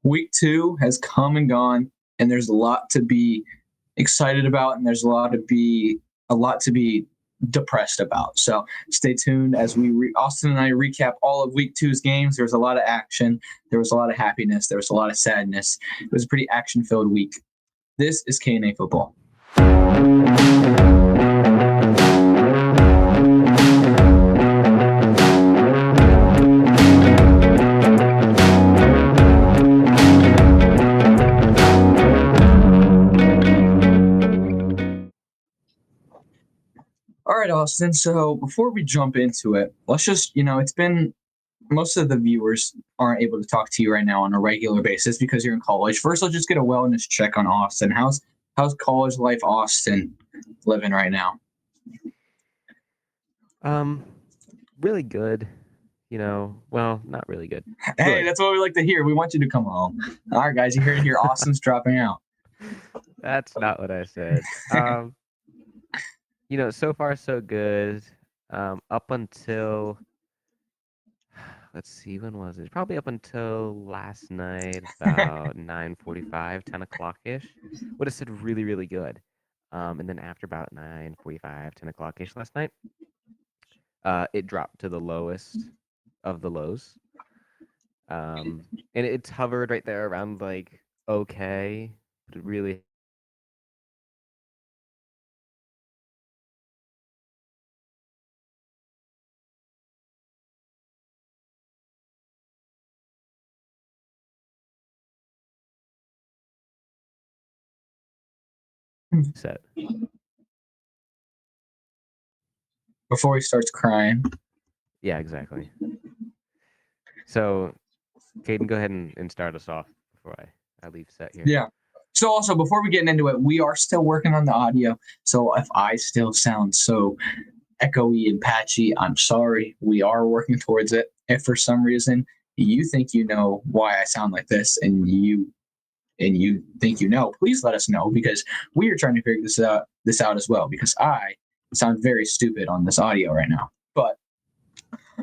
Week 2 has come and gone, and there's a lot to be excited about, and there's a lot to be depressed about. So stay tuned as Austin and I recap all of Week Two's games. There was a lot of action, there was a lot of happiness, there was a lot of sadness. It was a pretty action-filled week. This is KNA Football. All right, Austin. So before we jump into it, let's just, it's been most of the viewers aren't able to talk to you right now on a regular basis because you're in college. First, let's just get a wellness check on Austin. How's college life, Austin, living right now? Really good. Well, not really good. Hey, Good. that's what we like to hear. We want you to come home. All right, guys, you heard it here. Austin's dropping out. That's not what I said. So far so good. Up until let's see, when was it? Probably up until last night, about 9:45, 10 o'clock ish. Would have said really, really good. And then after about 9:45, 10 o'clock ish last night, it dropped to the lowest of the lows. And it's hovered right there around like okay, but it really set. Before he starts crying. Yeah, exactly. So, Caden, go ahead and start us off before I leave set here. Yeah. So also before we get into it, we are still working on the audio. So if I still sound so echoey and patchy, I'm sorry. We are working towards it. If for some reason you think you know why I sound like this and you think you know, please let us know because we are trying to figure this out as well because I sound very stupid on this audio right now. But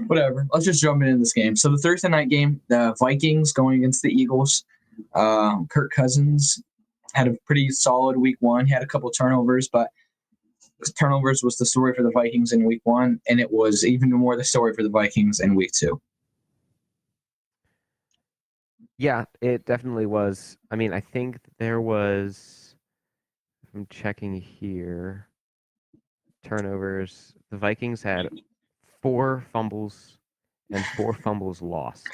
whatever. Let's just jump into this game. So the Thursday night game, the Vikings going against the Eagles. Kirk Cousins had a pretty solid week one. He had a couple turnovers, but turnovers was the story for the Vikings in week one, and it was even more the story for the Vikings in week two. Yeah, it definitely was. I mean, I think there was, I'm checking here, turnovers. The Vikings had 4 fumbles and 4 fumbles lost,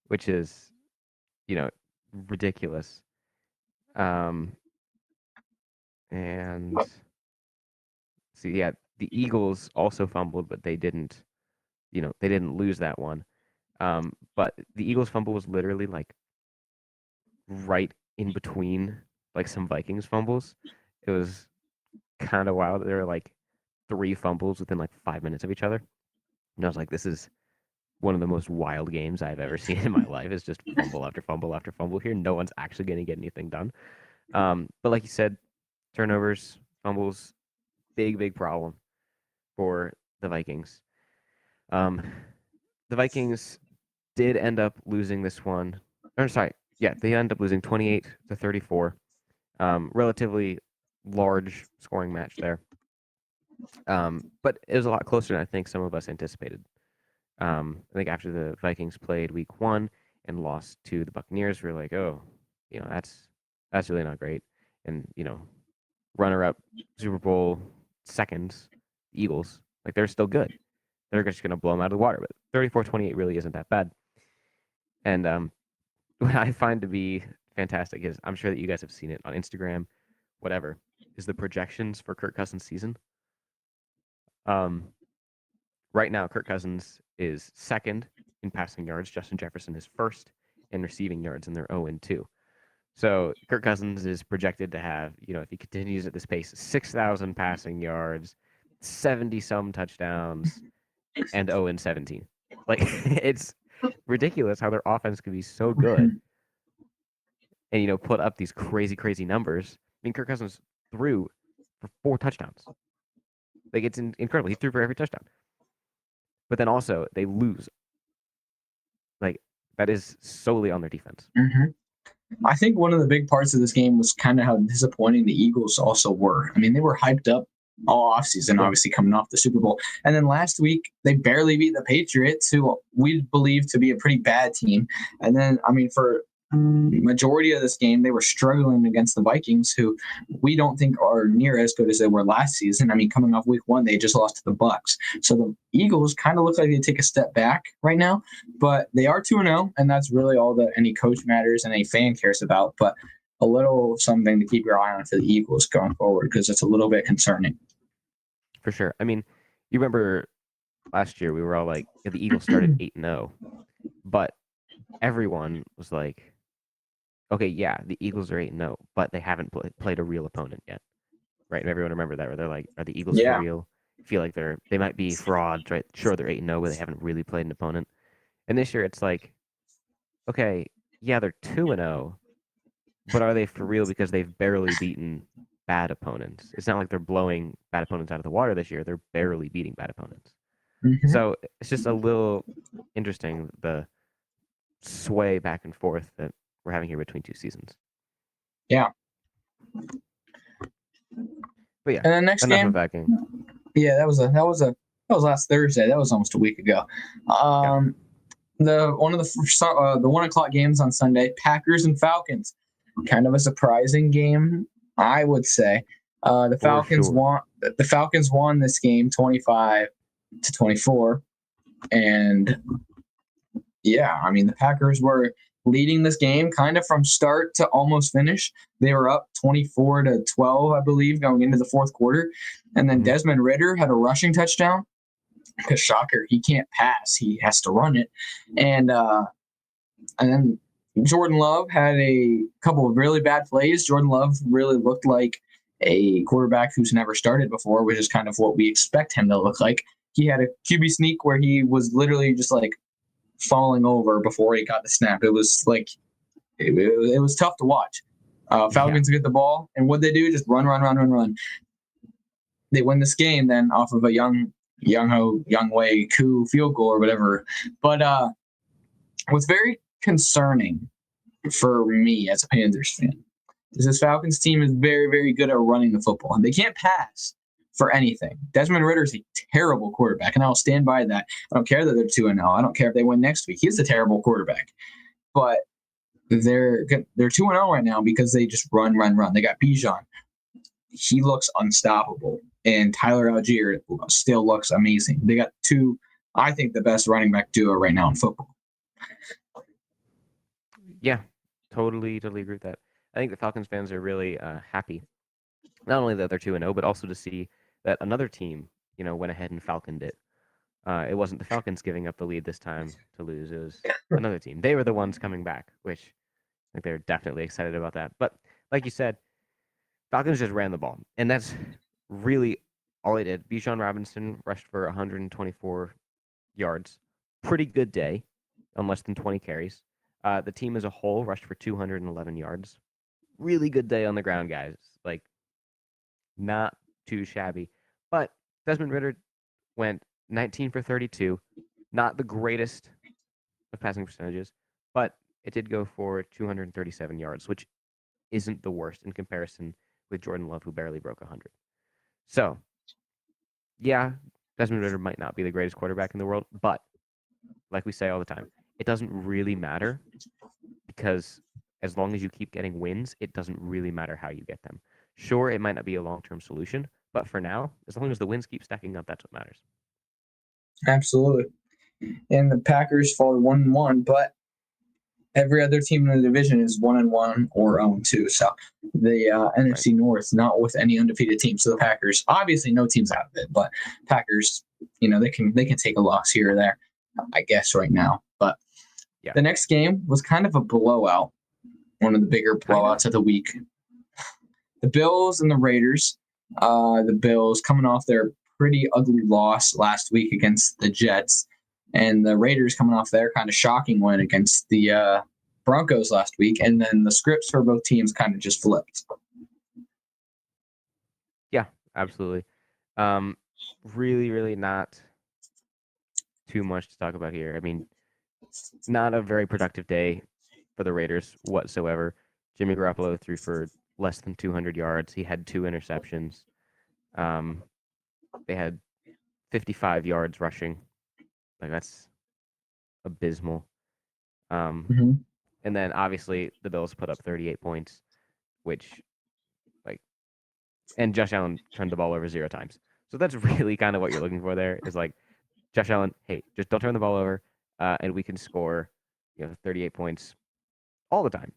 which is, you know, ridiculous. Um, and see, yeah, the Eagles also fumbled, but they didn't lose that one. But the Eagles fumble was literally like right in between like some Vikings fumbles. It was kind of wild. There were like 3 fumbles within like 5 minutes of each other. And I was like, this is one of the most wild games I've ever seen in my life. It's just fumble after fumble after fumble here. No one's actually going to get anything done. But like you said, turnovers, fumbles, big, big problem for the Vikings. Um, the Vikings did end up losing this one. Or sorry, yeah, they end up losing 28-34. Relatively large scoring match there. But it was a lot closer than I think some of us anticipated. I think after the Vikings played week one and lost to the Buccaneers, we were like, oh, that's really not great. And runner up Super Bowl seconds, Eagles, like they're still good. They're just gonna blow them out of the water. But 34-28 really isn't that bad. And what I find to be fantastic is I'm sure that you guys have seen it on Instagram, whatever, is the projections for Kirk Cousins' season. Um, right now, Kirk Cousins is second in passing yards. Justin Jefferson is first in receiving yards, and they're 0-2. So Kirk Cousins is projected to have, if he continues at this pace, 6,000 passing yards, 70 some touchdowns, and 0-17. Like it's ridiculous how their offense could be so good and put up these crazy, crazy numbers. I mean, Kirk Cousins threw for 4 touchdowns. Like it's incredible. He threw for every touchdown. But then also they lose like That is solely on their defense. I think one of the big parts of this game was kind of how disappointing the Eagles also were. I mean, they were hyped up all offseason, obviously coming off the Super Bowl. And then last week, they barely beat the Patriots, who we believe to be a pretty bad team. And then, I mean, for majority of this game, they were struggling against the Vikings, who we don't think are near as good as they were last season. I mean, coming off week 1, they just lost to the Bucks. So the Eagles kind of look like they take a step back right now, but they are 2-0, and that's really all that any coach matters and any fan cares about. But a little something to keep your eye on for the Eagles going forward, because it's a little bit concerning. For sure. I mean, you remember last year we were all like, the Eagles started 8-0, but everyone was like, okay, yeah, the Eagles are 8-0, but they haven't played a real opponent yet, right? And everyone remember that, where they're like, are the Eagles for real? Feel like they might be frauds, right? Sure, they're 8-0, but they haven't really played an opponent. And this year, it's like, okay, yeah, they're 2-0, but are they for real? Because they've barely beaten bad opponents. It's not like they're blowing bad opponents out of the water this year. They're barely beating bad opponents. So it's just a little interesting, the sway back and forth that we're having here between two seasons. Yeah. But yeah, and the next game, that game. Yeah, that was last Thursday. That was almost a week ago. The 1:00 games on Sunday, Packers and Falcons. Kind of a surprising game, I would say. The Falcons won. The Falcons won this game 25-24, and yeah, I mean the Packers were leading this game kind of from start to almost finish. They were up 24-12, I believe, going into the fourth quarter, and then Desmond Ridder had a rushing touchdown. Because shocker, he can't pass; he has to run it, and then Jordan Love had a couple of really bad plays. Jordan Love really looked like a quarterback who's never started before, which is kind of what we expect him to look like. He had a QB sneak where he was literally just like falling over before he got the snap. It was like it was tough to watch. Falcons get the ball, and what they do, just run. They win this game then off of a Young Wei Koo field goal or whatever. But what's very concerning for me as a Panthers fan is this Falcons team is very, very good at running the football, and they can't pass for anything. Desmond Ridder is a terrible quarterback, and I'll stand by that. I don't care that they're 2-0. I don't care if they win next week. He's a terrible quarterback. But they're 2-0 right now because they just run. They got Bijan. He looks unstoppable. And Tyler Algier still looks amazing. They got I think, the best running back duo right now in football. Yeah, totally agree with that. I think the Falcons fans are really happy, not only that they're 2-0, but also to see that another team, went ahead and falconed it. It wasn't the Falcons giving up the lead this time to lose. It was another team. They were the ones coming back, which I think they're definitely excited about that. But like you said, Falcons just ran the ball, and that's really all they did. Bijan Robinson rushed for 124 yards. Pretty good day on less than 20 carries. The team as a whole rushed for 211 yards. Really good day on the ground, guys. Like, not too shabby. But Desmond Ridder went 19 for 32. Not the greatest of passing percentages, but it did go for 237 yards, which isn't the worst in comparison with Jordan Love, who barely broke 100. So, yeah, Desmond Ridder might not be the greatest quarterback in the world, but like we say all the time, it doesn't really matter, because as long as you keep getting wins, it doesn't really matter how you get them. Sure, it might not be a long-term solution, but for now, as long as the wins keep stacking up, that's what matters. Absolutely. And the Packers fall 1-1, but every other team in the division is 1-1 or 0-2. So the NFC North, not with any undefeated teams. So the Packers, obviously, no teams out of it, but Packers, they can take a loss here or there, I guess, right now. But the next game was kind of a blowout, one of the bigger blowouts of the week. The Bills and the Raiders. The Bills coming off their pretty ugly loss last week against the Jets, and the Raiders coming off their kind of shocking win against the Broncos last week, and then the scripts for both teams kind of just flipped. Yeah, absolutely. Really, really not too much to talk about here. I mean, Not a very productive day for the Raiders whatsoever. Jimmy Garoppolo threw for less than 200 yards. He had 2 interceptions. Um, they had 55 yards rushing. Like that's abysmal. Um, Mhm. and then obviously the Bills put up 38 points, which like, and Josh Allen turned the ball over 0 times. So that's really kind of what you're looking for there is like Josh Allen, hey, just don't turn the ball over, and we can score, 38 points all the time.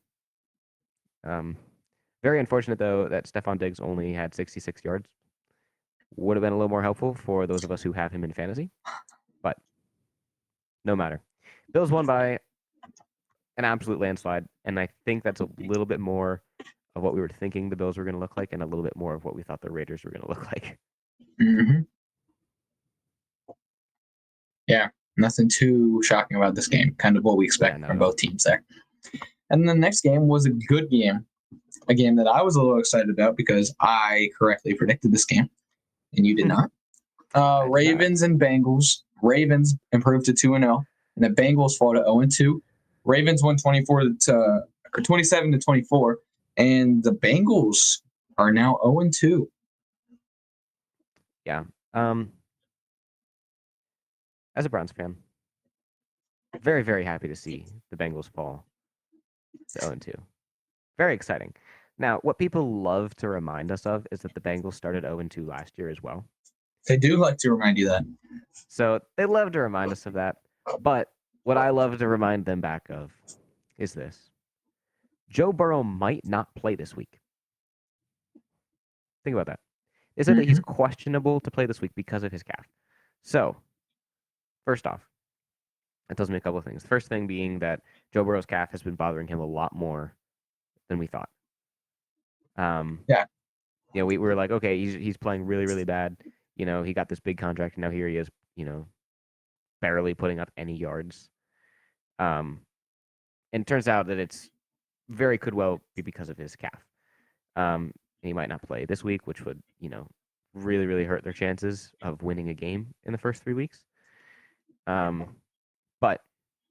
Very unfortunate though that Stephon Diggs only had 66 yards. Would have been a little more helpful for those of us who have him in fantasy, but no matter. Bills won by an absolute landslide, and I think that's a little bit more of what we were thinking the Bills were going to look like, and a little bit more of what we thought the Raiders were going to look like. Mhm. Yeah, nothing too shocking about this game. Kind of what we expect Yeah, from no. both teams there. And the next game was a good game, a game that I was a little excited about because I correctly predicted this game, and you did not. I did not. Ravens and Bengals. Ravens improved to 2-0, and the Bengals fall to 0-2. Ravens won 27 to 24, and the Bengals are now 0-2. Yeah. As a Browns fan, very, very happy to see the Bengals fall to 0-2. Very exciting. Now, what people love to remind us of is that the Bengals started 0-2 last year as well. They do like to remind you that. So they love to remind us of that. But what I love to remind them back of is this: Joe Burrow might not play this week. Think about that. They said that he's Mhm. questionable to play this week because of his calf. So, first off, that tells me a couple of things. The first thing being that Joe Burrow's calf has been bothering him a lot more than we thought. Yeah. We were like, okay, he's playing really, really bad. He got this big contract, and now here he is, barely putting up any yards. And it turns out that it's very could well be because of his calf. He might not play this week, which would, really, really hurt their chances of winning a game in the first 3 weeks. But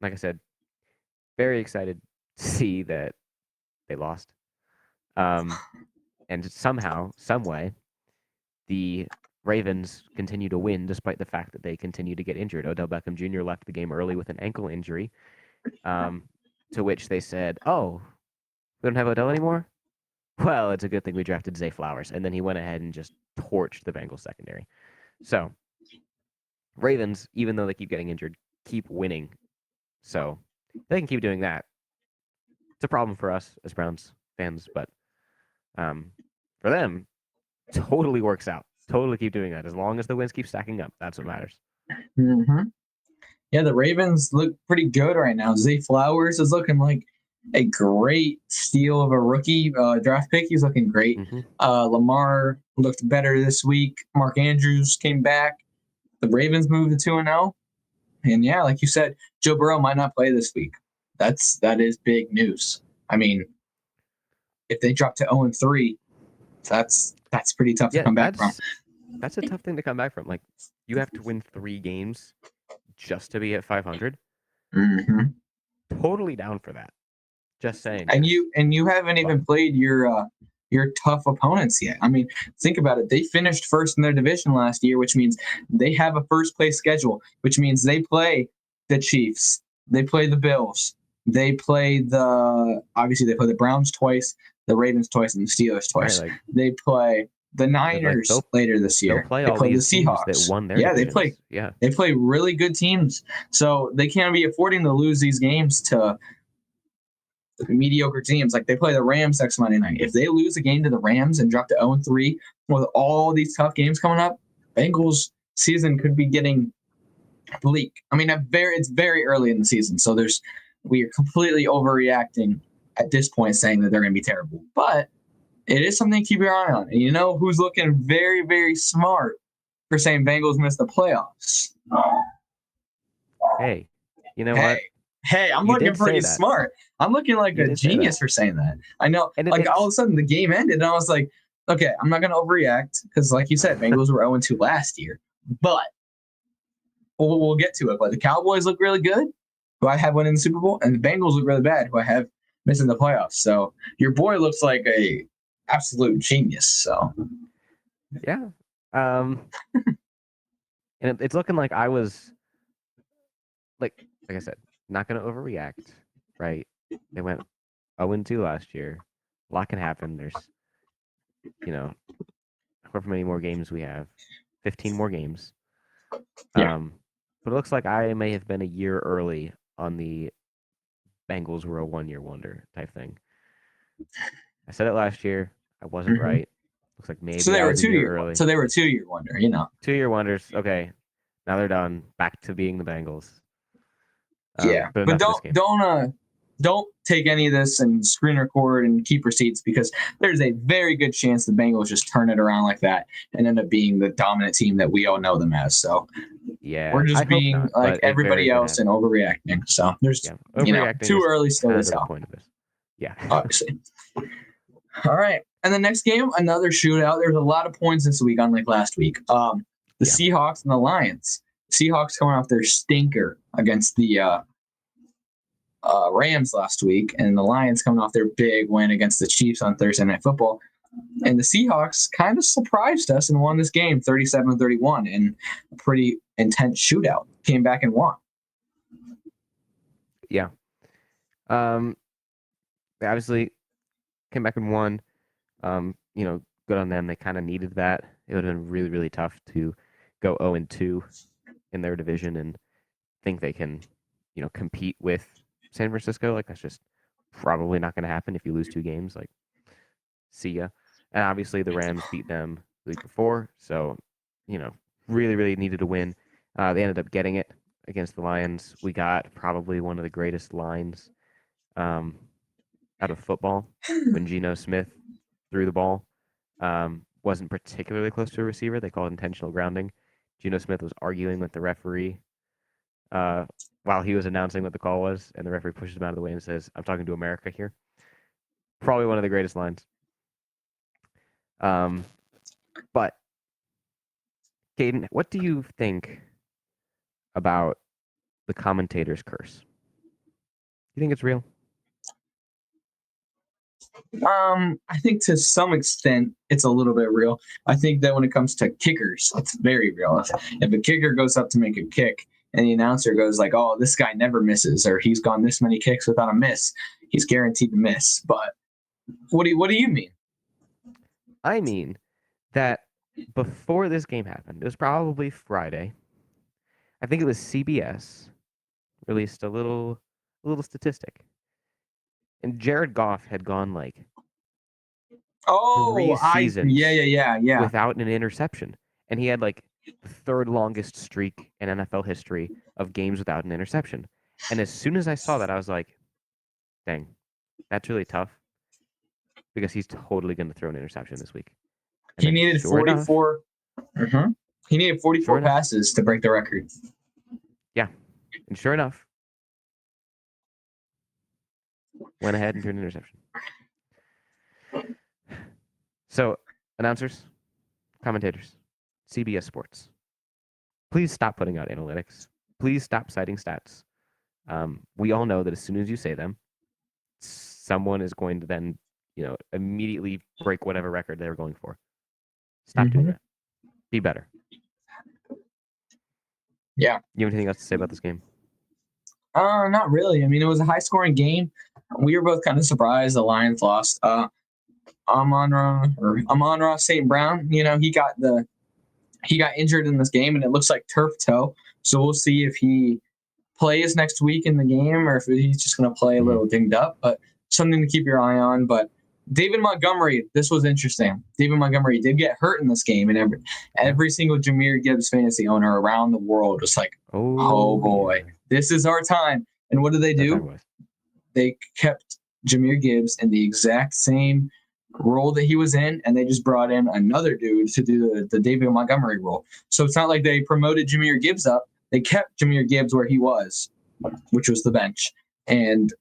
like I said, very excited to see that they lost. And somehow, some way, the Ravens continue to win despite the fact that they continue to get injured. Odell Beckham Jr. left the game early with an ankle injury, to which they said, "Oh, we don't have Odell anymore? Well, it's a good thing we drafted Zay Flowers." And then he went ahead and just torched the Bengals secondary. So, Ravens, even though they keep getting injured, keep winning. So, they can keep doing that. It's a problem for us as Browns fans, but for them, totally works out. Totally keep doing that. As long as the wins keep stacking up, that's what matters. Mm-hmm. Yeah, the Ravens look pretty good right now. Zay Flowers is looking like a great steal of a rookie draft pick. He's looking great. Mm-hmm. Lamar looked better this week. Mark Andrews came back. The Ravens moved to 2-0. And yeah, like you said, Joe Burrow might not play this week. That is big news. I mean, if they drop to 0-3, that's pretty tough to Yeah, come back from. that's a tough thing to come back from. Like, you have to win 3 games just to be at 500. Mm-hmm. Totally down for that. Just saying. And you haven't even played your tough opponents yet. I mean, think about it. They finished first in their division last year, which means they have a first place schedule, which means they play the Chiefs, they play the Bills, they play the Browns twice, the Ravens twice, and the Steelers Right, twice. like They play the Niners later this they'll year. play They all play the these teams that Seahawks. won their Yeah, divisions. Yeah. they play really good teams. So they can't be affording to lose these games to mediocre teams. Like they play the Rams next Monday night. If they lose a game to the Rams and drop to 0-3 with all these tough games coming up, Bengals season could be getting bleak. I mean, it's very early in the season, so we are completely overreacting at this point, saying that they're going to be terrible. But it is something to keep your eye on. And you know who's looking very, very smart for saying Bengals missed the playoffs? Hey, you know Hey, what? hey, I'm You looking did say pretty that. smart. I'm looking like You a did say that. genius for saying that. I know, And like all of it's a sudden the game ended, and I was like, okay, I'm not going to overreact because, like you said, Bengals were 0-2 last year, but we'll get to it. But the Cowboys look really good. who I have winning the Super Bowl, and the Bengals look really bad, who I have missing the playoffs. So your boy looks like a absolute genius. So Yeah. Um, and it's looking like I was like I said, not going to overreact, right? They went 0-2 last year. A lot can happen. There's, you know, however many more games we have, 15 more games. yeah. But it looks like I may have been a year early on the Bengals were a 1-year wonder type thing. I said it last year. I wasn't Mm-hmm. right. Looks like So maybe they I were was a year early. So they were a 2 year wonder. 2-year wonders. Okay. Now they're done. Back to being the Bengals. Yeah, But but enough of this game. don't take any of this and screen record and keep receipts because there's a very good chance the Bengals just turn it around like that and end up being the dominant team that we all know them as. So Yeah, we're I just hope being not, like but it very everybody could else happen. and overreacting. So there's Yeah, overreacting too is early still kind to of the tell. point of this. Yeah. Obviously. All right. And the next game, another shootout. There's a lot of points this week, unlike last week. The Yeah. Seahawks and the Lions. Seahawks coming off their stinker against the Rams last week, and the Lions coming off their big win against the Chiefs on Thursday Night Football. And the Seahawks kind of surprised us and won this game 37-31 in a pretty intense shootout. Came back and won. Yeah. They obviously came back and won. Good on them. They kind of needed that. It would have been really, really tough to go 0-2 in their division and think they can, compete with San Francisco. Like that's just probably not going to happen if you lose 2 games. Like, see ya. And obviously the Rams beat them the week before, so really, really needed to win. They ended up getting it against the Lions. We got probably one of the greatest lines out of football when Geno Smith threw the ball. Wasn't particularly close to a receiver. They called it intentional grounding. Geno Smith was arguing with the referee while he was announcing what the call was, and the referee pushes him out of the way and says, "I'm talking to America here." Probably one of the greatest lines. But Caden, what do you think about the commentator's curse? You think it's real? I think to some extent it's a little bit real. I think that when it comes to kickers, it's very real. If a kicker goes up to make a kick and the announcer goes like, "Oh, this guy never misses," or "He's gone this many kicks without a miss," he's guaranteed to miss. But what do you mean? I mean that before this game happened, it was probably Friday. I think it was CBS released a little statistic, and Jared Goff had gone like Oh, 3 seasons yeah. without an interception, and he had like the third longest streak in NFL history of games without an interception. And as soon as I saw that, I was like, "Dang, that's really tough," because he's totally going to throw an interception this week. And He then needed 44. He needed 44 passes to break the record. Yeah, and sure enough, went ahead and threw an interception. So, announcers, commentators, CBS Sports, please stop putting out analytics. Please stop citing stats. We all know that as soon as you say them, someone is going to then, immediately break whatever record they were going for. Stop doing that. Be better. Yeah. You have anything else to say about this game? Not really. I mean, it was a high scoring game. We were both kind of surprised the Lions lost. Amon-Ra St. Brown, he got injured in this game and it looks like turf toe. So we'll see if he plays next week in the game or if he's just going to play a little dinged up, but something to keep your eye on. But David Montgomery, this was interesting. David Montgomery did get hurt in this game, and every single Jahmyr Gibbs fantasy owner around the world was like, oh boy, this is our time. And what did they do? They kept Jahmyr Gibbs in the exact same role that he was in, and they just brought in another dude to do the David Montgomery role. So it's not like they promoted Jahmyr Gibbs up. They kept Jahmyr Gibbs where he was, which was the bench. And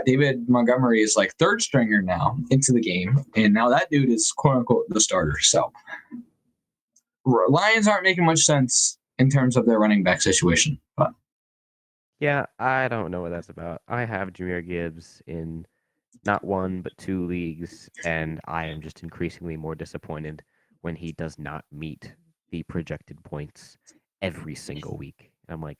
David Montgomery is like third stringer now into the game. And now that dude is quote unquote the starter. So Lions aren't making much sense in terms of their running back situation. But Yeah, I don't know what that's about. I have Jameer Gibbs in not one but two leagues, and I am just increasingly more disappointed when he does not meet the projected points every single week. And I'm like,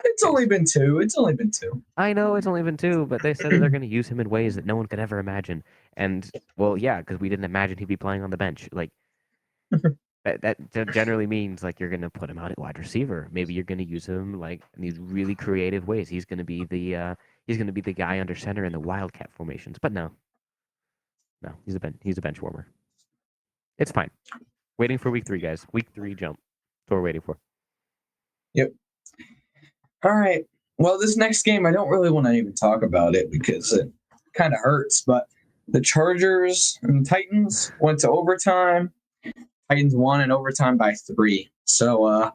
It's only guys, been two. It's only been two. I know it's only been two, but they said that they're going to use him in ways that no one could ever imagine. And well, yeah, because we didn't imagine he'd be playing on the bench. Like that generally means like you're going to put him out at wide receiver. Maybe you're going to use him like in these really creative ways. He's going to be the guy under center in the wildcat formations. But no, no, he's a bench warmer. It's fine. Waiting for week 3, guys. Week 3 jump. That's what we're waiting for. Yep. All right. Well, this next game, I don't really want to even talk about it because it kind of hurts. But the Chargers and Titans went to overtime. Titans won in overtime by 3. So,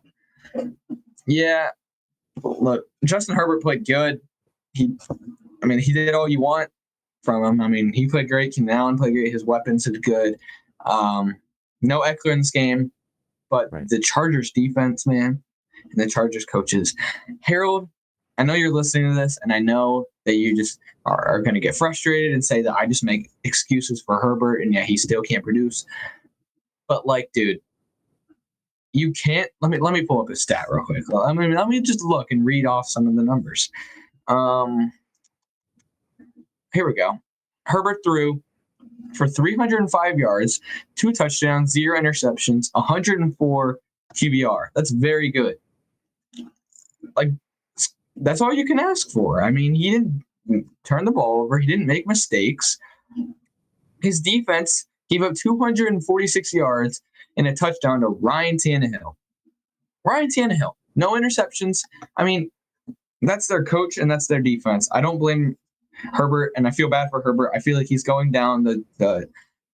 yeah. Look, Justin Herbert played good. He did all you want from him. I mean, he played great. Keenan Allen played great. His weapons did good. No Eckler in this game, but Right. the Chargers defense, man, and the Chargers coaches. Harold, I know you're listening to this, and I know that you just are going to get frustrated and say that I just make excuses for Herbert, and yeah, he still can't produce. But like, dude, you can't. Let me pull up his stat real quick. Let me just look and read off some of the numbers. Here we go. Herbert threw for 305 yards, 2 touchdowns, 0 interceptions, 104 QBR. That's very good. Like, that's all you can ask for. I mean, he didn't turn the ball over. He didn't make mistakes. His defense gave up 246 yards and a touchdown to Ryan Tannehill. Ryan Tannehill, no interceptions. I mean, that's their coach and that's their defense. I don't blame Herbert, and I feel bad for Herbert. I feel like he's going down the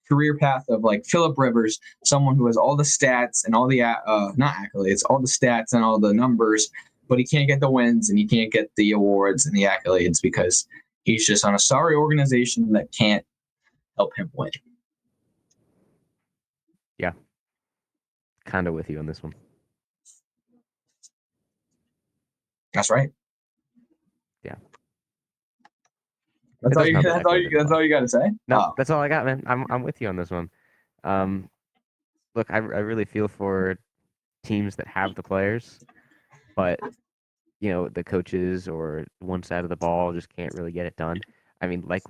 career path of like Philip Rivers, someone who has all the stats and all the not accolades, all the stats and all the numbers, but he can't get the wins and he can't get the awards and the accolades because he's just on a sorry organization that can't help him win. Yeah. Kind of with you on this one. That's right. Yeah. That's all you got to say? No, that's all I got, man. I'm with you on this one. Look, I really feel for teams that have the players, but the coaches or one side of the ball just can't really get it done. I mean, like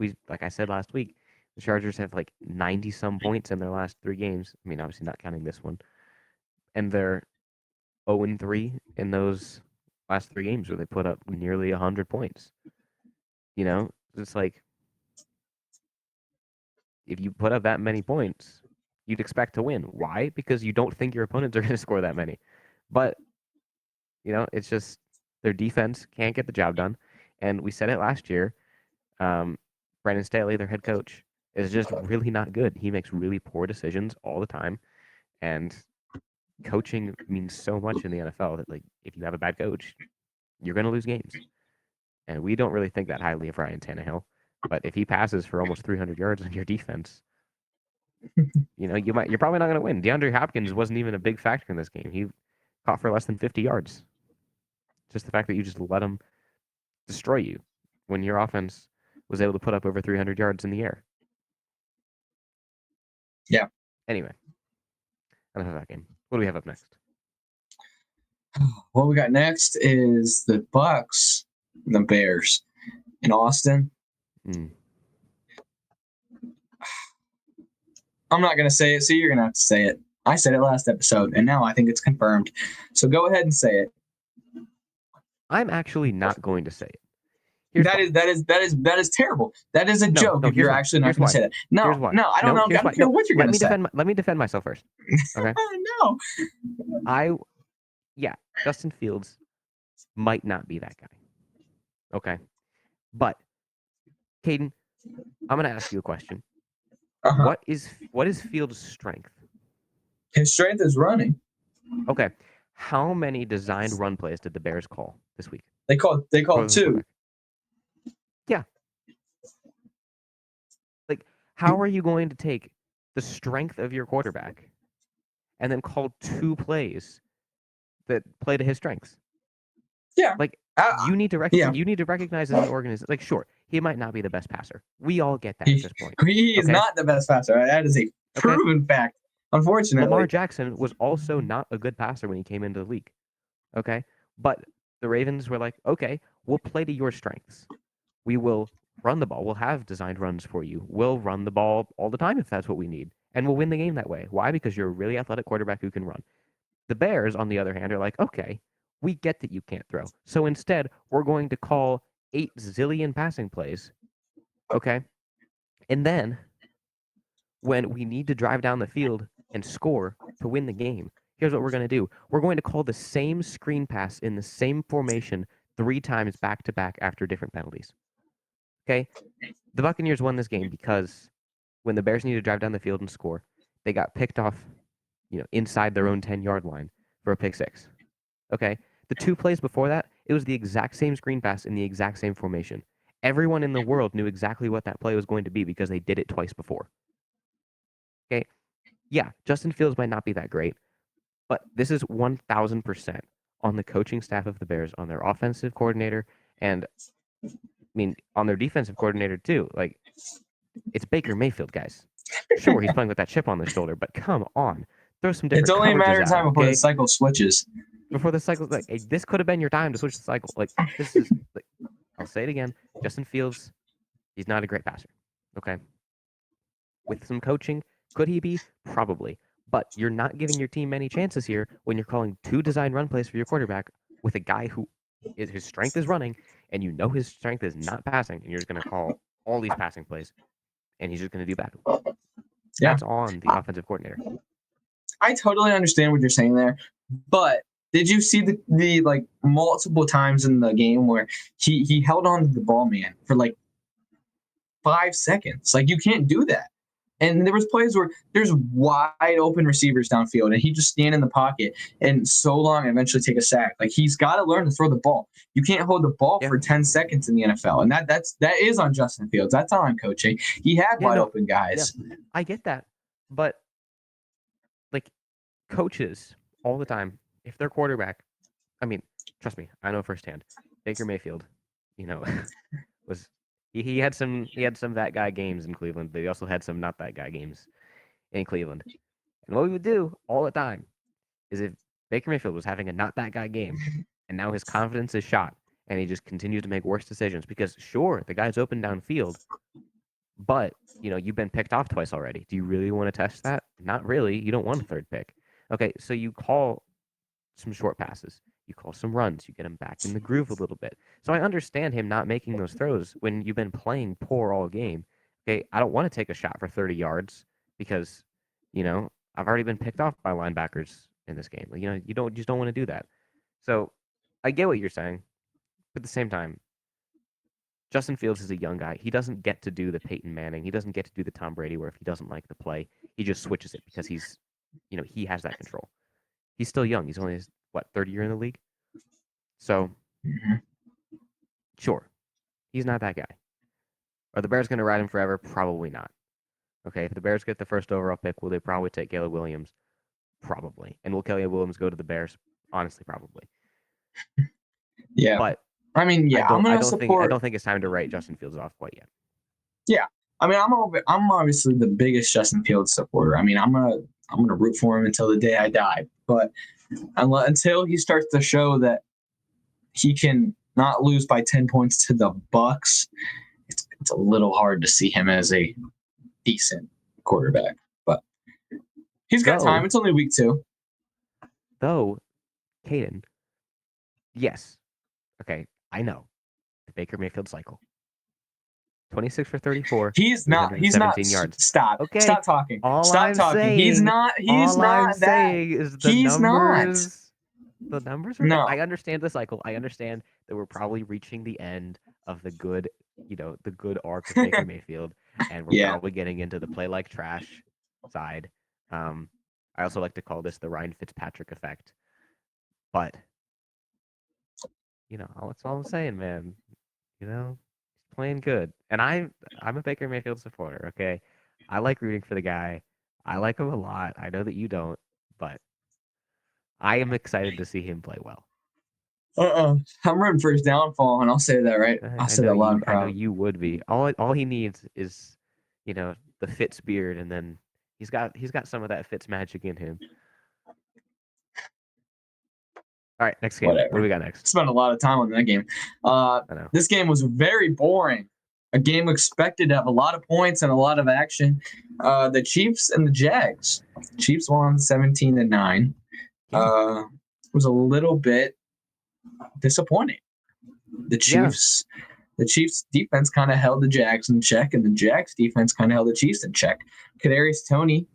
I said last week, the Chargers have like 90 some points in their last 3 games. I mean, obviously not counting this one. And they're 0-3 in those last 3 games where they put up nearly 100 points. It's like if you put up that many points, you'd expect to win. Why? Because you don't think your opponents are going to score that many. But, it's just their defense can't get the job done. And we said it last year. Brandon Staley, their head coach, is just really not good. He makes really poor decisions all the time. And coaching means so much in the NFL that, like, if you have a bad coach, you're going to lose games. And we don't really think that highly of Ryan Tannehill. But if he passes for almost 300 yards on your defense, you're probably not going to win. DeAndre Hopkins wasn't even a big factor in this game. He caught for less than 50 yards. Just the fact that you just let him destroy you when your offense was able to put up over 300 yards in the air. Yeah. Anyway, enough of that game. What do we have up next? What we got next is the Bucks, and the Bears in Austin. I'm not going to say it, so you're going to have to say it. I said it last episode, and now I think it's confirmed. So go ahead and say it. I'm actually not going to say it. That is terrible. That is a joke if you're actually not going to say that. No, I don't know. I don't know what you're going to say. Let me defend myself first. Okay. No. Justin Fields might not be that guy. Okay. But Caden, I'm going to ask you a question. Uh-huh. What is Fields' strength? His strength is running. Okay. How many designed run plays did the Bears call this week? They called 2. Yeah. Like, how are you going to take the strength of your quarterback and then call 2 plays that play to his strengths? Yeah. Like Uh, you need to yeah. you need to recognize as an organization. Like, sure, he might not be the best passer. We all get that at He, this point. he is Okay. not the best passer. That is a Okay. proven fact. Unfortunately, Lamar Jackson was also not a good passer when he came into the league. Okay. But the Ravens were like, okay, we'll play to your strengths. We will run the ball. We'll have designed runs for you. We'll run the ball all the time if that's what we need. And we'll win the game that way. Why? Because you're a really athletic quarterback who can run. The Bears, on the other hand, are like, okay, we get that you can't throw. So instead, we're going to call 8 zillion passing plays. Okay. And then when we need to drive down the field and score to win the game, here's what we're going to do. We're going to call the same screen pass in the same formation 3 times back to back after different penalties. Okay? The Buccaneers won this game because when the Bears needed to drive down the field and score, they got picked off, inside their own 10-yard line for a pick six. Okay? The 2 plays before that, it was the exact same screen pass in the exact same formation. Everyone in the world knew exactly what that play was going to be because they did it twice before. Okay? Yeah, Justin Fields might not be that great, but this is 1000% on the coaching staff of the Bears, on their offensive coordinator, and I mean, on their defensive coordinator too. Like, it's Baker Mayfield, guys. Sure, he's playing with that chip on his shoulder, but come on, throw some different it's only a matter coverages of at time him, before the okay? cycle switches. Before the cycle, like, hey, this could have been your time to switch the cycle. Like, this is, like, I'll say it again. Justin Fields, he's not a great passer, okay? With some coaching, could he be? Probably. But you're not giving your team many chances here when you're calling 2 design run plays for your quarterback with a guy who his strength is running, and you know his strength is not passing, and you're just going to call all these passing plays, and he's just going to do bad. Yeah. That's on the offensive coordinator. I totally understand what you're saying there, but did you see the like multiple times in the game where he held on to the ball, man, for like 5 seconds? Like, you can't do that. And there was plays where there's wide open receivers downfield, and he just stand in the pocket and so long and eventually take a sack. Like, he's got to learn to throw the ball. You can't hold the ball Yeah. for 10 seconds in the NFL, and that is on Justin Fields. That's not on coaching. He had wide open guys. Yeah, I get that, but like coaches all the time, if their quarterback, I mean, trust me, I know firsthand. Baker Mayfield, was he had some that guy games in Cleveland, but he also had some not that guy games in Cleveland. And what we would do all the time is if Baker Mayfield was having a not that guy game, and now his confidence is shot, and he just continues to make worse decisions because sure, the guy's open downfield, but you've been picked off twice already. Do you really want to test that? Not really. You don't want a third pick. Okay, so you call some short passes. You call some runs. You get him back in the groove a little bit. So I understand him not making those throws when you've been playing poor all game. Okay, I don't want to take a shot for 30 yards because, I've already been picked off by linebackers in this game. You don't want to do that. So I get what you're saying, but at the same time, Justin Fields is a young guy. He doesn't get to do the Peyton Manning. He doesn't get to do the Tom Brady where if he doesn't like the play, he just switches it because he has that control. He's still young. He's only his, 3rd year in the league? So, sure, he's not that guy. Are the Bears going to ride him forever? Probably not. Okay, if the Bears get the first overall pick, will they probably take Caleb Williams? Probably. And will Caleb Williams go to the Bears? Honestly, probably. Yeah. But I mean, yeah, I'm gonna support. I don't think it's time to write Justin Fields off quite yet. Yeah, I mean, I'm obviously the biggest Justin Fields supporter. I mean, I'm gonna root for him until the day I die. But until he starts to show that he can not lose by 10 points to the Bucks, it's a little hard to see him as a decent quarterback. But he's got time. It's only week 2. Though, Caden, yes, okay, I know the Baker Mayfield cycle. 26 for 34. He's not yards. Stop. Okay. Stop talking. All Stop I'm talking. Saying, he's not that. Saying is the he's numbers. The numbers are no. I understand the cycle. I understand that we're probably reaching the end of the good, the good arc of Baker Mayfield, and we're probably getting into the play like trash side. I also like to call this the Ryan Fitzpatrick effect. But that's all I'm saying, man. Playing good. And I'm a Baker Mayfield supporter, okay? I like rooting for the guy. I like him a lot. I know that you don't, but I am excited to see him play well. I'm rooting for his downfall, and I'll say that, right? I'll I say know that loud you. and I know proud. you would be. All he needs is, the Fitz beard, and then he's got some of that Fitz magic in him. All right, next game. What do we Whatever. got next? Spent a lot of time on that game. I know. This game was very boring. A game expected to have a lot of points and a lot of action. The Chiefs and the Jags. Chiefs won 17-9. Yeah. It was a little bit disappointing. The Yeah. Chiefs, the Chiefs defense kind of held the Jags in check, and the Jags defense kind of held the Chiefs in check. Kadarius Toney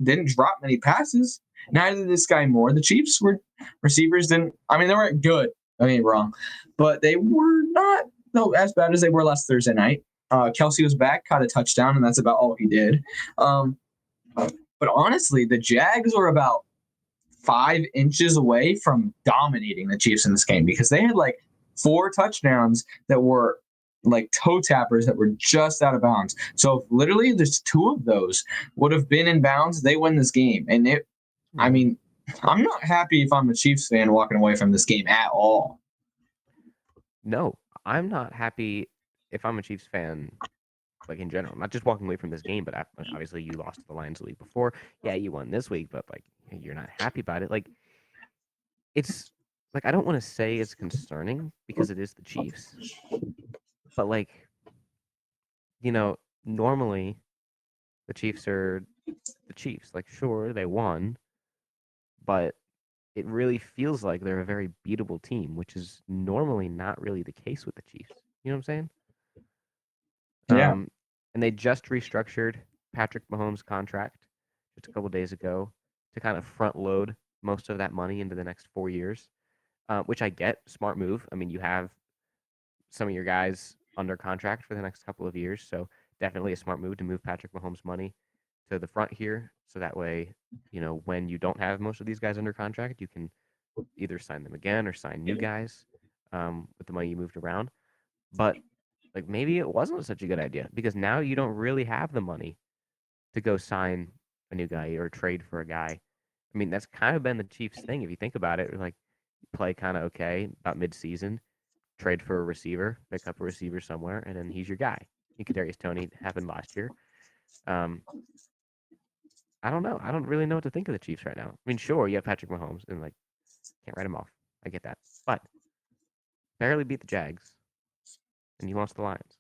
didn't drop many passes. Neither did this guy Moore. The Chiefs were receivers didn't. I mean, they weren't good. I mean, wrong, but they were not as bad as they were last Thursday night. Kelsey was back, caught a touchdown, and that's about all he did. But honestly, the Jags were about 5 inches away from dominating the Chiefs in this game because they had like 4 touchdowns that were like toe tappers that were just out of bounds. So if literally there's 2 of those would have been in bounds, they win this game. And I mean, I'm not happy if I'm a Chiefs fan walking away from this game at all. No, I'm not happy if I'm a Chiefs fan, like in general. I'm not just walking away from this game, but obviously you lost to the Lions the week before. Yeah, you won this week, but like you're not happy about it. Like it's like I don't want to say it's concerning because it is the Chiefs, but like normally the Chiefs are the Chiefs. Like sure they won, but it really feels like they're a very beatable team, which is normally not really the case with the Chiefs. You know what I'm saying? Yeah. And they just restructured Patrick Mahomes' contract just a couple days ago to kind of front load most of that money into the next 4 years, which I get, smart move. I mean, you have some of your guys under contract for the next couple of years, so definitely a smart move to move Patrick Mahomes' money to the front here, so that way, when you don't have most of these guys under contract, you can either sign them again or sign new guys with the money you moved around. But like maybe it wasn't such a good idea because now you don't really have the money to go sign a new guy or trade for a guy. I mean, that's kind of been the Chiefs' thing if you think about it. Like, play kind of okay about mid-season, trade for a receiver, pick up a receiver somewhere, and then he's your guy. Kadarius Toney happened last year. I don't know. I don't really know what to think of the Chiefs right now. I mean, sure, you have Patrick Mahomes, and like, can't write him off. I get that, but barely beat the Jags, and you lost the Lions.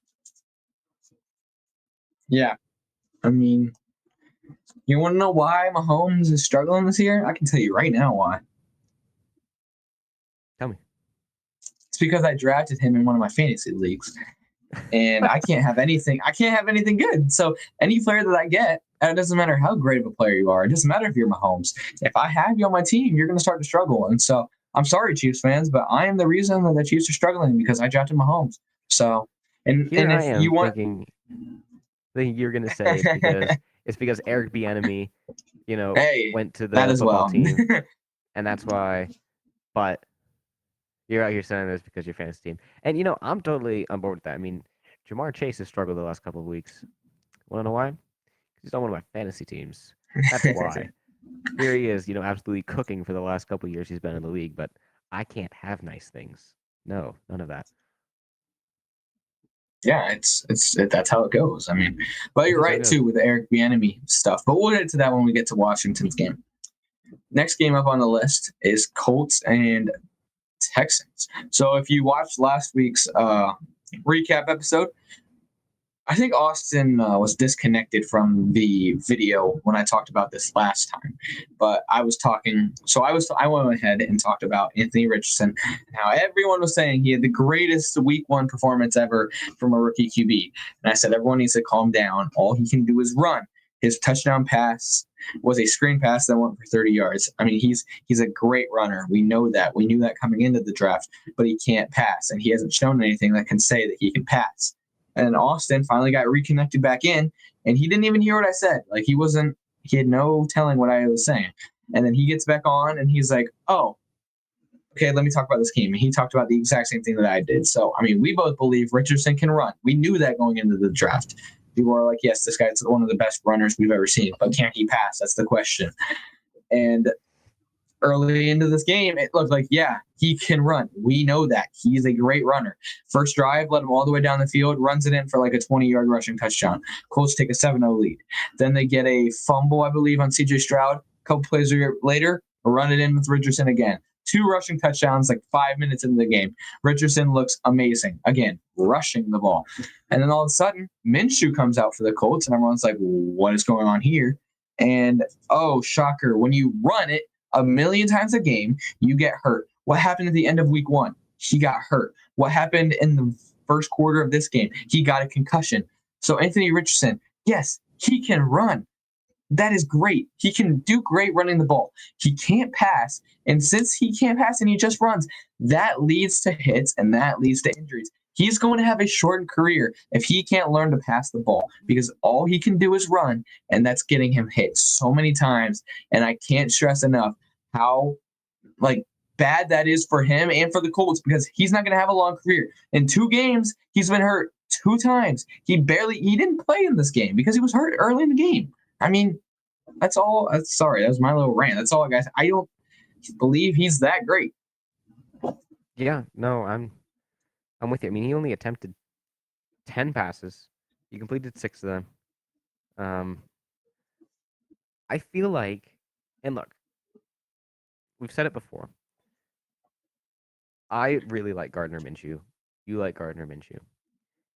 Yeah. I mean, you want to know why Mahomes is struggling this year? I can tell you right now why. Tell me. It's because I drafted him in one of my fantasy leagues, and I can't have anything. I can't have anything good. So any player that I get, it doesn't matter how great of a player you are. It doesn't matter if you're Mahomes. If I have you on my team, you're going to start to struggle. And so I'm sorry, Chiefs fans, but I am the reason that the Chiefs are struggling because I drafted Mahomes. So and Here I if am you want, thinking you're gonna say it's because Eric Bieniemy, hey, went to that the as football well. team, and that's why. But you're out here saying this because your fantasy team, and I'm totally on board with that. I mean, Jamar Chase has struggled the last couple of weeks. Want to know why? 'Cause he's on one of my fantasy teams. That's why. Here he is, absolutely cooking for the last couple of years he's been in the league, but I can't have nice things. No, none of that. Yeah, that's how it goes. I mean, but you're That's how it right goes. too with the Eric Bieniemy stuff. But we'll get to that when we get to Washington's game. Next game up on the list is Colts and Texans. So if you watched last week's recap episode, I think Austin was disconnected from the video when I talked about this last time. But I was talking, so I went ahead and talked about Anthony Richardson, how everyone was saying he had the greatest week 1 performance ever from a rookie QB. And I said everyone needs to calm down. All he can do is run. His touchdown pass was a screen pass that went for 30 yards. I mean, he's a great runner. We know that. We knew that coming into the draft, but he can't pass, and he hasn't shown anything that can say that he can pass. And Austin finally got reconnected back in, and he didn't even hear what I said. Like he had no telling what I was saying. And then he gets back on, and he's like, "Oh, okay, let me talk about this game." And he talked about the exact same thing that I did. So, I mean, we both believe Richardson can run. We knew that going into the draft. People are like, yes, this guy's one of the best runners we've ever seen, but can he pass? That's the question. And early into this game, it looked like, yeah, he can run. We know that. He's a great runner. First drive, led him all the way down the field, runs it in for like a 20-yard rushing touchdown. Colts take a 7-0 lead. Then they get a fumble, I believe, on CJ Stroud. A couple plays later, run it in with Richardson again. 2 rushing touchdowns like 5 minutes into the game. Richardson looks amazing. Again, rushing the ball. And then all of a sudden, Minshew comes out for the Colts, and everyone's like, what is going on here? And, oh, shocker, when you run it a million times a game, you get hurt. What happened at the end of week 1? He got hurt. What happened in the first quarter of this game? He got a concussion. So Anthony Richardson, yes, he can run. That is great. He can do great running the ball. He can't pass. And since he can't pass and he just runs, that leads to hits and that leads to injuries. He's going to have a shortened career if he can't learn to pass the ball because all he can do is run, and that's getting him hit so many times. And I can't stress enough how bad that is for him and for the Colts because he's not going to have a long career. In 2 games, he's been hurt 2 times. He didn't play in this game because he was hurt early in the game. I mean, that's all. Sorry, that was my little rant. That's all, guys. I don't believe he's that great. Yeah, no, I'm with you. I mean, he only attempted 10 passes. He completed 6 of them. I feel like, and look, we've said it before. I really like Gardner Minshew. You like Gardner Minshew.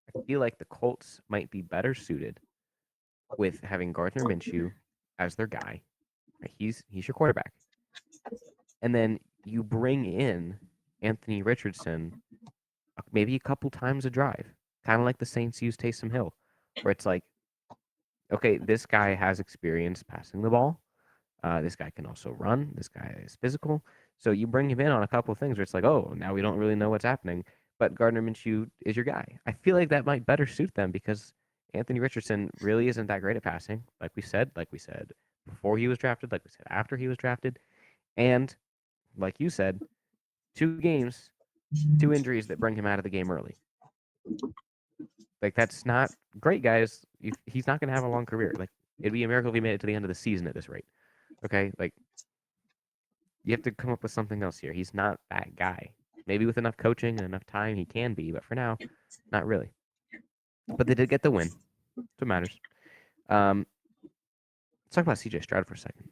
I feel like the Colts might be better suited with having Gardner Minshew as their guy. He's your quarterback. And then you bring in Anthony Richardson maybe a couple times a drive, kind of like the Saints use Taysom Hill, where it's like, okay, this guy has experience passing the ball. This guy can also run. This guy is physical. So you bring him in on a couple of things where it's like, oh, now we don't really know what's happening. But Gardner Minshew is your guy. I feel like that might better suit them because Anthony Richardson really isn't that great at passing, like we said before he was drafted, like we said after he was drafted. And like you said, 2 games, 2 injuries that bring him out of the game early. Like, that's not great, guys. He's not going to have a long career. Like, it'd be a miracle if he made it to the end of the season at this rate. Okay? Like, you have to come up with something else here. He's not that guy. Maybe with enough coaching and enough time, he can be, but for now, not really. But they did get the win. That's what matters. Let's talk about CJ Stroud for a second.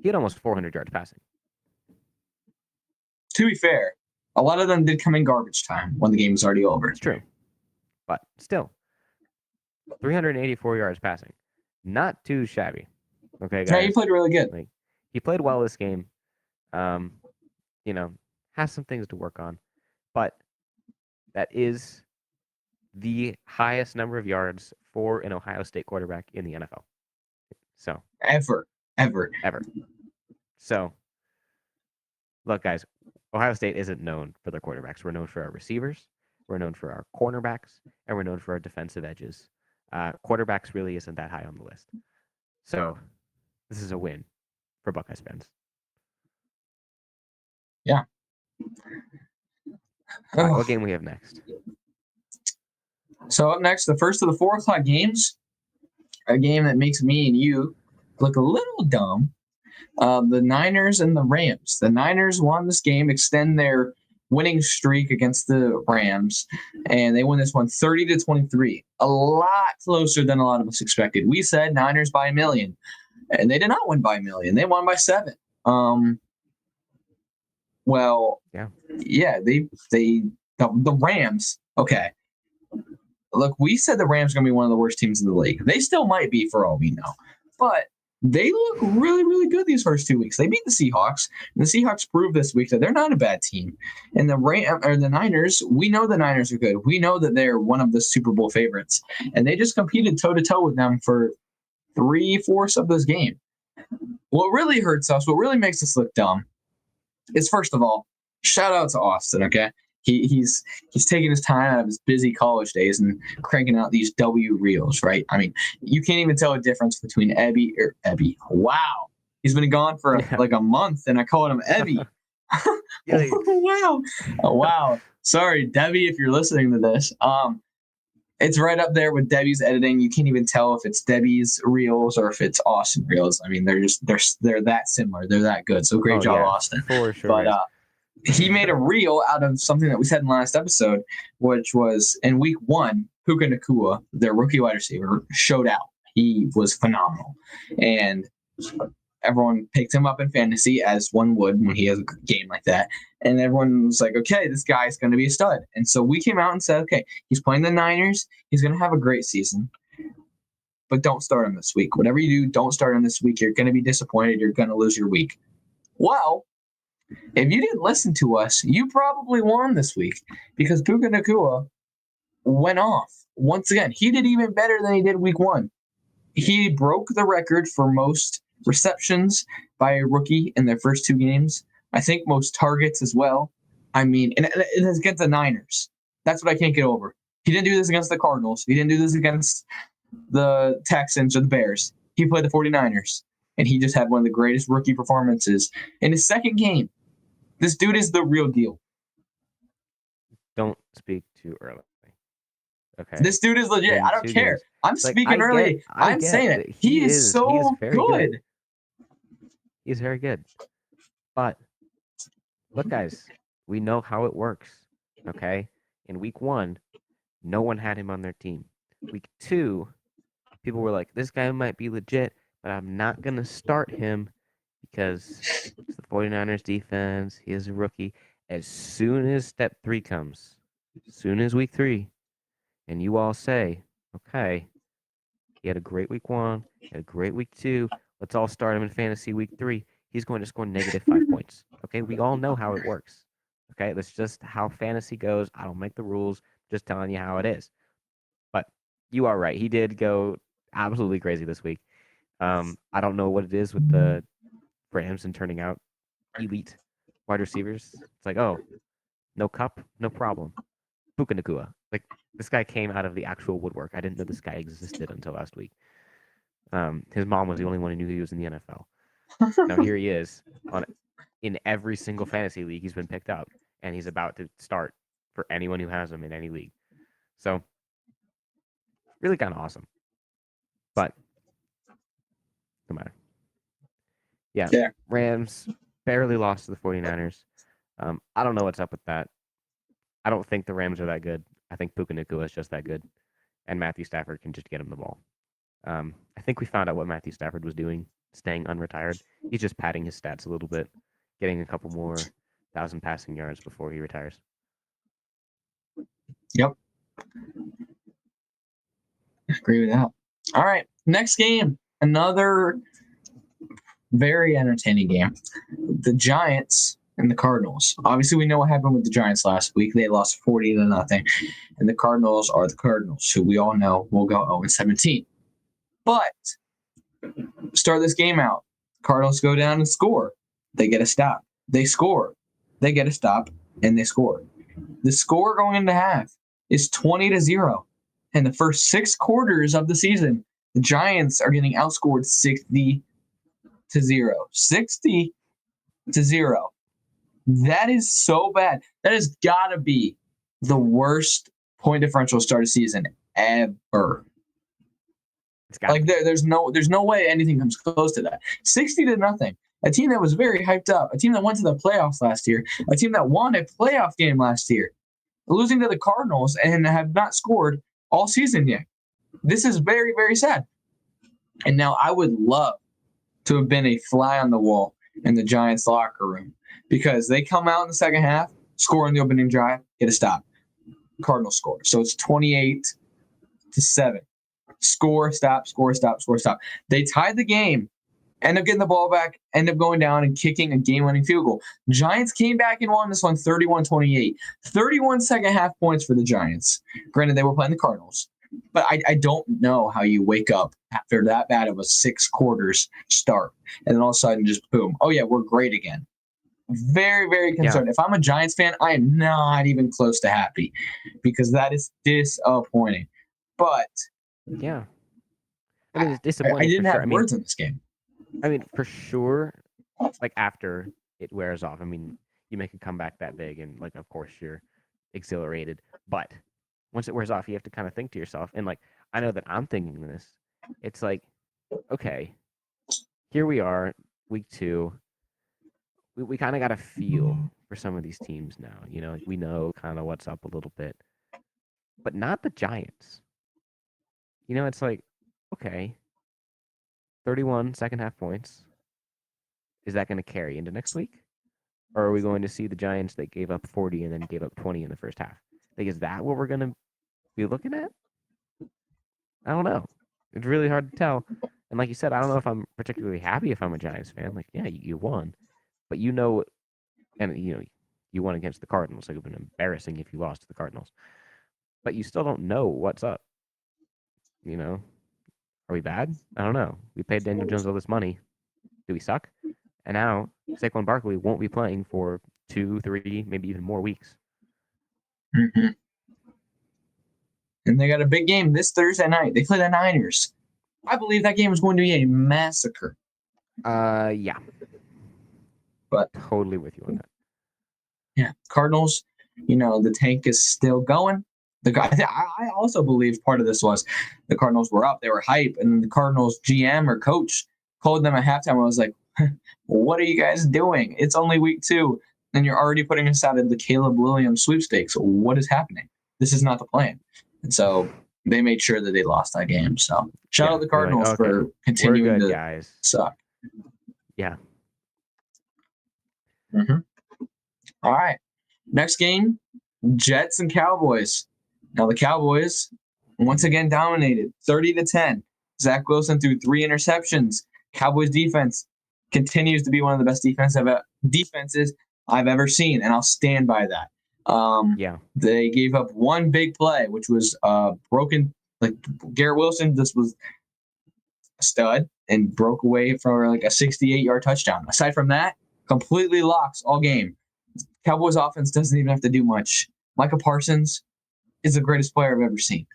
He had almost 400 yards passing. To be fair, a lot of them did come in garbage time when the game was already over. It's true. But still, 384 yards passing. Not too shabby. Okay, guys? Yeah, he played really good. Like, he played well this game. Has some things to work on. But that is the highest number of yards for an Ohio State quarterback in the NFL. So Ever. So, look, guys, Ohio State isn't known for their quarterbacks. We're known for our receivers, we're known for our cornerbacks, and we're known for our defensive edges. Quarterbacks really isn't that high on the list. So, this is a win for Buckeyes fans. Yeah. All right, what game we have next? So up next, the first of the 4:00 games, a game that makes me and you look a little dumb. The Niners and the Rams. The Niners won this game, extend their winning streak against the Rams, and they won this one 30-23. A lot closer than a lot of us expected. We said Niners by 1 million, and they did not win by 1 million. They won by 7. The Rams. Okay. Look, we said the Rams are going to be one of the worst teams in the league. They still might be for all we know. But they look really, really good these first 2 weeks. They beat the Seahawks, and the Seahawks proved this week that they're not a bad team. And the Niners, we know the Niners are good. We know that they're one of the Super Bowl favorites. And they just competed toe-to-toe with them for 3/4 of this game. What really hurts us, what really makes us look dumb, is first of all, shout out to Austin, okay? He's taking his time out of his busy college days and cranking out these W reels, right? I mean, you can't even tell a difference between Ebby. Wow. He's been gone for like a month, and I called him Ebby. Wow. Oh, wow. Sorry, Debbie, if you're listening to this. It's right up there with Debbie's editing. You can't even tell if it's Debbie's reels or if it's Austin reels. I mean, they're that similar. They're that good. So great Oh job, yeah, Austin. for sure But is. he made a reel out of something that we said in the last episode, which was in week 1, Puka Nakua, their rookie wide receiver, showed out. He was phenomenal. And everyone picked him up in fantasy as one would when he has a game like that. And everyone was like, okay, this guy's going to be a stud. And so we came out and said, okay, he's playing the Niners. He's going to have a great season, but don't start him this week. Whatever you do, don't start him this week. You're going to be disappointed. You're going to lose your week. Well, if you didn't listen to us, you probably won this week because Puka Nakua went off. Once again, he did even better than he did week 1. He broke the record for most receptions by a rookie in their first 2 games. I think most targets as well. I mean, and it is against the Niners. That's what I can't get over. He didn't do this against the Cardinals. He didn't do this against the Texans or the Bears. He played the 49ers, and he just had one of the greatest rookie performances in his second game. This dude is the real deal. Don't speak too early. Okay. This dude is legit. Been I don't 2 care. games. I'm Like speaking early. I I'm saying get it. that He is he is so very good. He's very good. But look, guys, we know how it works. Okay. In week 1, no one had him on their team. Week 2, people were like, this guy might be legit, but I'm not going to start him because it's the 49ers defense. He is a rookie. As soon as step 3 comes, as soon as week 3, and you all say, okay, he had a great week 1, he had a great week 2. Let's all start him in fantasy week 3. He's going to score -5 points. Okay, we all know how it works. Okay, that's just how fantasy goes. I don't make the rules, just telling you how it is. But you are right. He did go absolutely crazy this week. I don't know what it is with the Rams and turning out elite wide receivers. It's like, oh, no Cup, no problem. Puka Nakua. Like, this guy came out of the actual woodwork. I didn't know this guy existed until last week. His mom was the only one who knew he was in the NFL. Now here he is in every single fantasy league he's been picked up, and he's about to start for anyone who has him in any league. So really kind of awesome. But no matter. Yeah. Rams barely lost to the 49ers. I don't know what's up with that. I don't think the Rams are that good. I think Puka Nakua is just that good, and Matthew Stafford can just get him the ball. I think we found out what Matthew Stafford was doing, staying unretired. He's just padding his stats a little bit, getting a couple more 1,000 passing yards before he retires. Yep. Agree with that. All right. Next game. Another very entertaining game. The Giants and the Cardinals. Obviously, we know what happened with the Giants last week. They lost 40-0. And the Cardinals are the Cardinals, who we all know will go 0-17. But start this game out. Cardinals go down and score. They get a stop. They score. They get a stop and they score. The score going into half is 20-0. In the first 6 quarters of the season, the Giants are getting outscored 60-0. 60-0. That is so bad. That has got to be the worst point differential start of season ever. Like there's no way anything comes close to that. 60-0. A team that was very hyped up, a team that went to the playoffs last year, a team that won a playoff game last year, losing to the Cardinals and have not scored all season yet. This is very, very sad. And now I would love to have been a fly on the wall in the Giants locker room because they come out in the second half, score in the opening drive, get a stop. Cardinals score. So it's 28-7. Score, stop, score, stop, score, stop. They tied the game, end up getting the ball back, end up going down and kicking a game-winning field goal. Giants came back and won this one 31-28. 31 second half points for the Giants. Granted, they were playing the Cardinals. But I don't know how you wake up after that bad of a 6 quarters start and then all of a sudden just boom. Oh, yeah, we're great again. Very, very concerned. Yeah. If I'm a Giants fan, I am not even close to happy because that is disappointing. But yeah, I mean, it's disappointing. I didn't have words in this game. I mean, for sure, like after it wears off, I mean, you make a comeback that big and like, of course, you're exhilarated. But once it wears off, you have to kind of think to yourself, and like I know that I'm thinking this. It's like, okay, here we are, week 2. We kind of got a feel for some of these teams now. Like we know kind of what's up a little bit, but not the Giants. It's like, okay, 31 second half points. Is that going to carry into next week? Or are we going to see the Giants that gave up 40 and then gave up 20 in the first half? Like, is that what we're going to be looking at? I don't know. It's really hard to tell. And like you said, I don't know if I'm particularly happy if I'm a Giants fan. Like, yeah, you won. But and you won against the Cardinals. Like, it would have been embarrassing if you lost to the Cardinals. But you still don't know what's up. Are we bad? I don't know. We paid Daniel Jones all this money. Do we suck? And now Saquon Barkley won't be playing for 2, 3, maybe even more weeks. Mm-hmm. And they got a big game this Thursday night. They play the Niners. I believe that game is going to be a massacre. Yeah. But totally with you on that. Yeah, Cardinals. The tank is still going. I also believe part of this was the Cardinals were up, they were hype, and the Cardinals GM or coach called them at halftime. I was like, "What are you guys doing? It's only week 2, and you're already putting us out of the Caleb Williams sweepstakes. What is happening? This is not the plan." And so they made sure that they lost that game. So shout out the Cardinals for continuing to guys. suck. Yeah. Mm-hmm. All right. Next game, Jets and Cowboys. Now the Cowboys once again dominated 30-10. Zach Wilson threw 3 interceptions. Cowboys defense continues to be one of the best defenses I've ever seen, and I'll stand by that. They gave up one big play, which was broken. Like Garrett Wilson, this was a stud and broke away for like a 68-yard touchdown. Aside from that, completely locks all game. Cowboys offense doesn't even have to do much. Micah Parsons is the greatest player I've ever seen.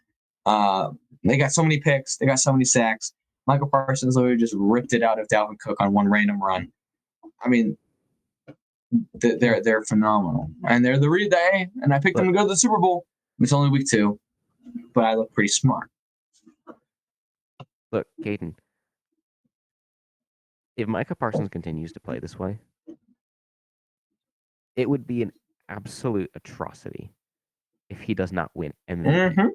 They got so many picks. They got so many sacks. Michael Parsons literally just ripped it out of Dalvin Cook on one random run. I mean, they're phenomenal, and they're the and I picked them to go to the Super Bowl. It's only week 2, but I look pretty smart. Look, Caden, if Micah Parsons continues to play this way, it would be an absolute atrocity if he does not win MVP. Mm-hmm.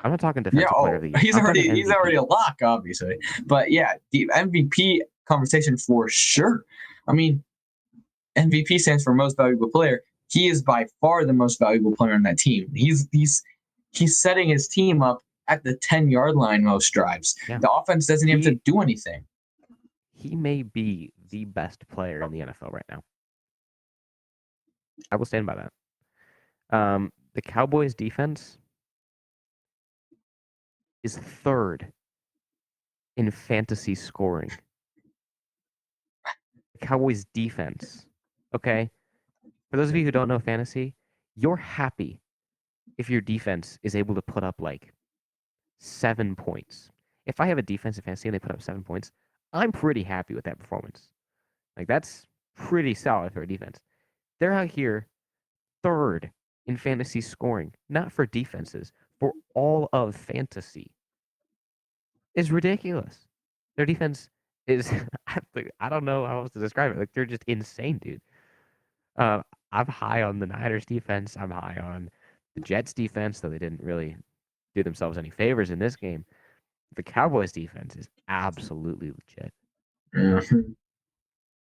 I'm not talking defensive player of the year. He's already a lock, obviously. But yeah, the MVP conversation for sure. I mean, MVP stands for most valuable player. He is by far the most valuable player on that team. He's setting his team up at the 10-yard line most drives. Yeah. The offense doesn't have to do anything. He may be the best player in the NFL right now. I will stand by that. The Cowboys defense is 3rd in fantasy scoring. The Cowboys defense, okay? For those of you who don't know fantasy, you're happy if your defense is able to put up like 7 points. If I have a defensive fantasy and they put up 7 points, I'm pretty happy with that performance. Like, that's pretty solid for a defense. They're out here 3rd in fantasy scoring, not for defenses, for all of fantasy. Is ridiculous. Their defense is, I don't know how else to describe it. Like, they're just insane, dude. I'm high on the Niners defense. I'm high on the Jets defense, though they didn't really do themselves any favors in this game. The Cowboys defense is absolutely legit. Mm-hmm.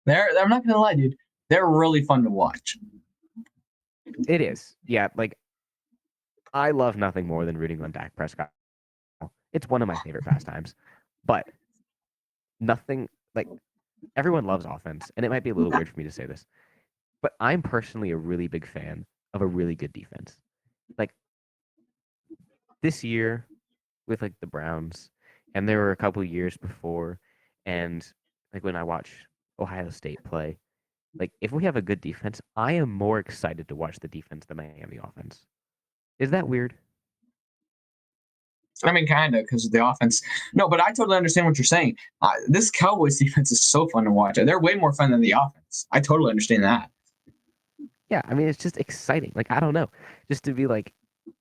I'm not gonna lie, dude. They're really fun to watch. It is. Yeah, like I love nothing more than rooting on Dak Prescott. It's one of my favorite pastimes. But nothing like everyone loves offense, and it might be a little weird for me to say this, but I'm personally a really big fan of a really good defense. Like this year with like the Browns, and there were a couple years before, and like when I watch Ohio State play, like if we have a good defense, I am more excited to watch the defense than I am the offense. Is that weird? I mean, kind of, because of the offense. No, but I totally understand what you're saying. This Cowboys defense is so fun to watch. They're way more fun than the offense. I totally understand that. Yeah, I mean, it's just exciting. Like, I don't know. Just to be like,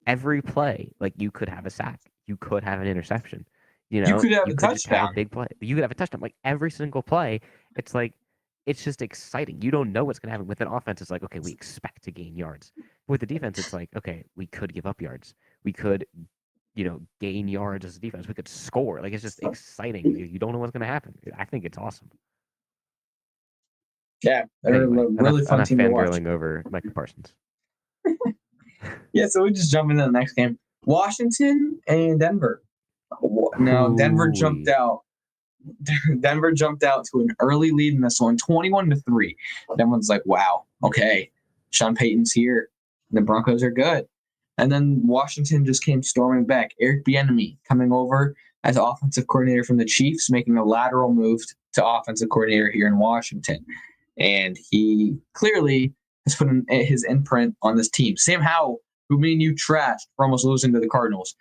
every play, like you could have a sack, you could have an interception, You could have you a could just have a touchdown. big play. You could have a touchdown. Like every single play, it's like it's just exciting. You don't know what's gonna happen. With an offense, it's like, okay, we expect to gain yards. With the defense, it's like, okay, we could give up yards. We could, gain yards as a defense. We could score. Like it's just exciting. You don't know what's gonna happen. I think it's awesome. Yeah, But they're a anyway, really fun enough team to watch. fangirling over Micah Parsons. Yeah, so we just jump into the next game. Washington and Denver. Now Denver jumped Hooey. out. Denver jumped out to an early lead in this one, 21-3. Everyone's like, wow, okay, Sean Payton's here. The Broncos are good. And then Washington just came storming back. Eric Bieniemy coming over as offensive coordinator from the Chiefs, making a lateral move to offensive coordinator here in Washington. And he clearly has put his imprint on this team. Sam Howell, who me and you trashed for almost losing to the Cardinals,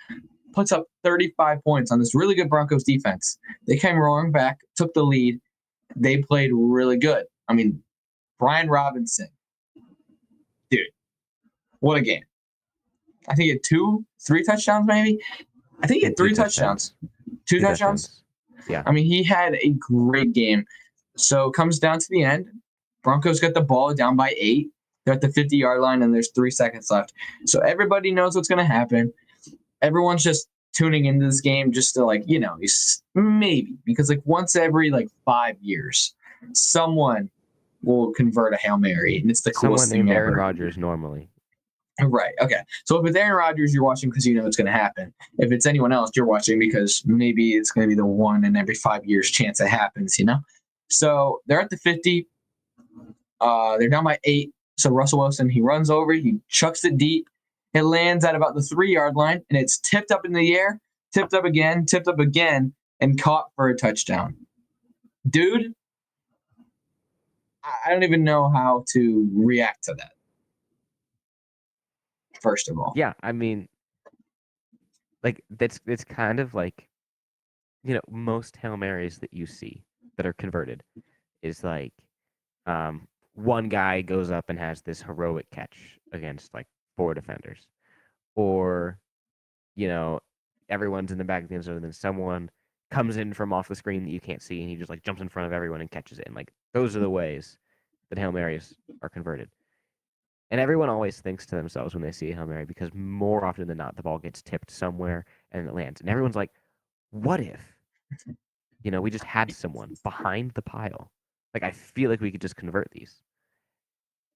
puts up 35 points on this really good Broncos defense. They came roaring back, took the lead. They played really good. I mean, Brian Robinson, dude, what a game. I think he had 3 touchdowns, maybe. I think he had 3 touchdowns. 2 touchdowns? Yeah. I mean, he had a great game. So it comes down to the end. Broncos got the ball down by 8. They're at the 50-yard line, and there's 3 seconds left. So everybody knows what's going to happen. Everyone's just tuning into this game just to maybe, because once every 5 years, someone will convert a Hail Mary, and it's the coolest thing ever. Aaron Rodgers normally. Right. Okay. So if it's Aaron Rodgers, you're watching because you know it's going to happen. If it's anyone else, you're watching because maybe it's going to be the one in every 5 years chance it happens. So they're at the 50. They're down by 8. So Russell Wilson, he runs over, he chucks it deep. It lands at about the 3-yard line, and it's tipped up in the air, tipped up again, and caught for a touchdown. Dude, I don't even know how to react to that. First of all. Yeah, I mean, it's kind of like, most Hail Marys that you see that are converted is one guy goes up and has this heroic catch against 4 defenders, or everyone's in the back of the end zone, and then someone comes in from off the screen that you can't see, and he just jumps in front of everyone and catches it. And those are the ways that Hail Marys are converted. And everyone always thinks to themselves when they see a Hail Mary, because more often than not, the ball gets tipped somewhere and it lands. And everyone's like, what if, we just had someone behind the pile? I feel like we could just convert these.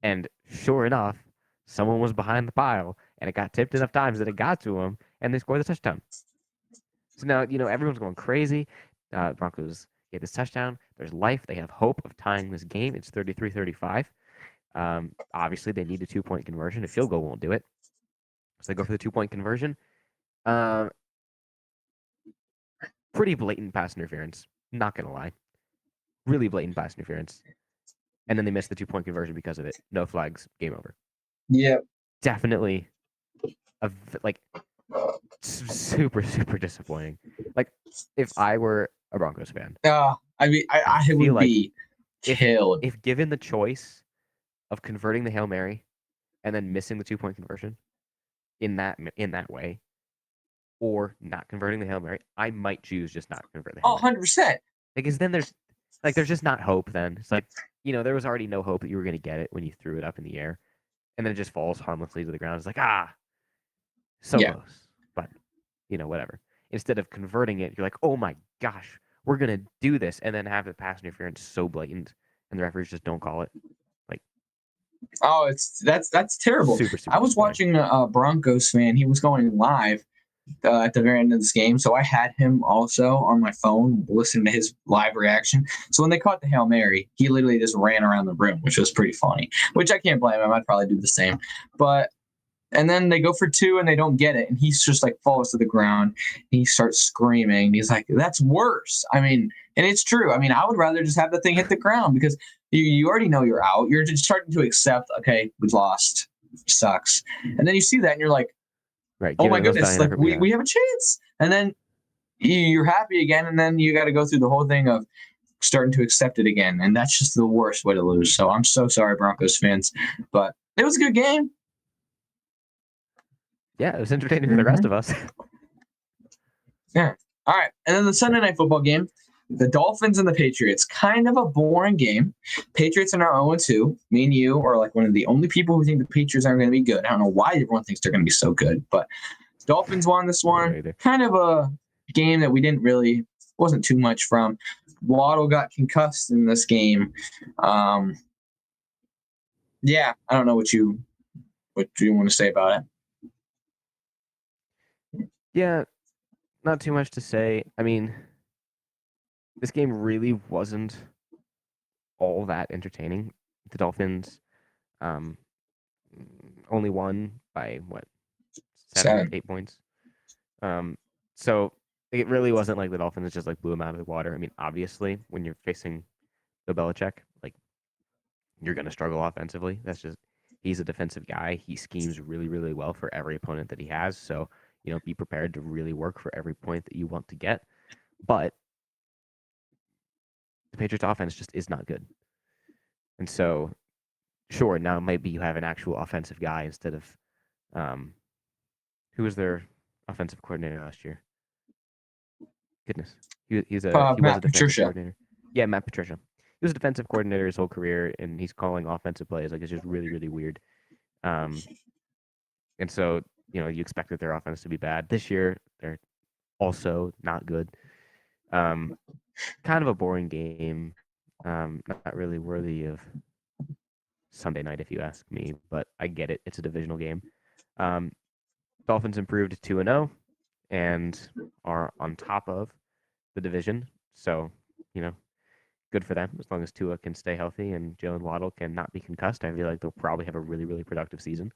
And sure enough, someone was behind the pile, and it got tipped enough times that it got to him, and they scored the touchdown. So now, everyone's going crazy. Broncos get this touchdown. There's life. They have hope of tying this game. It's 33-35. Obviously, they need a 2-point conversion. A field goal won't do it. So they go for the 2-point conversion. Pretty blatant pass interference. Not going to lie. Really blatant pass interference. And then they missed the 2-point conversion because of it. No flags. Game over. Yeah. Definitely super, super disappointing. If I were a Broncos fan. I mean, I would be killed. If given the choice of converting the Hail Mary and then missing the 2-point conversion in that way, or not converting the Hail Mary, I might choose just not convert the Hail Mary. 100%. Because then there's just not hope then. It's there was already no hope that you were going to get it when you threw it up in the air, and then it just falls harmlessly to the ground. It's so close. But, whatever. Instead of converting it, you're like, oh my gosh, we're going to do this, and then have the pass interference so blatant, and the referees just don't call it. Oh, that's terrible. Super I was watching a Broncos fan. He was going live at the very end of this game, so I had him also on my phone listening to his live reaction. So when they caught the Hail Mary, he literally just ran around the room, which was pretty funny, which I can't blame him. I'd probably do the same. And then they go for 2 and they don't get it, and he's just falls to the ground. He starts screaming. He's like, that's worse. I mean, and it's true. I mean, I would rather just have the thing hit the ground, because you already know you're out. You're just starting to accept, okay, we've lost. Sucks. And then you see that and you're like, right, oh my goodness, we have a chance. And then you're happy again, and then you got to go through the whole thing of starting to accept it again. And that's just the worst way to lose. So I'm so sorry, Broncos fans. But it was a good game. Yeah, it was entertaining for the rest of us. Yeah. All right. And then the Sunday night football game, the Dolphins and the Patriots. Kind of a boring game. Patriots are now 0-2. Me and you are like one of the only people who think the Patriots aren't going to be good. I don't know why everyone thinks they're going to be so good, but Dolphins won this one. Kind of a game that we didn't really, wasn't too much from. Waddle got concussed in this game. Yeah, I don't know what you want to say about it. Yeah, not too much to say. I mean, this game really wasn't all that entertaining. The Dolphins only won by what, 7 or 8 points. So it really wasn't like the Dolphins just like blew them out of the water. I mean, obviously, when you're facing Bill Belichick, like you're going to struggle offensively. That's just, he's a defensive guy. He schemes really, really well for every opponent that he has. So, be prepared to really work for every point that you want to get. But the Patriots offense just is not good. And so, sure, now maybe you have an actual offensive guy instead of who was their offensive coordinator last year? Goodness. He was a defensive Patricia. coordinator. Yeah, Matt Patricia. He was a defensive coordinator his whole career, and he's calling offensive plays. Like, it's just really, really weird. And so, you expected their offense to be bad. This year, they're also not good. Kind of a boring game. Not really worthy of Sunday night, if you ask me, but I get it. It's a divisional game. Dolphins improved to 2-0 and are on top of the division. So, good for them. As long as Tua can stay healthy and Jalen Waddle can not be concussed, I feel like they'll probably have a really, really productive season.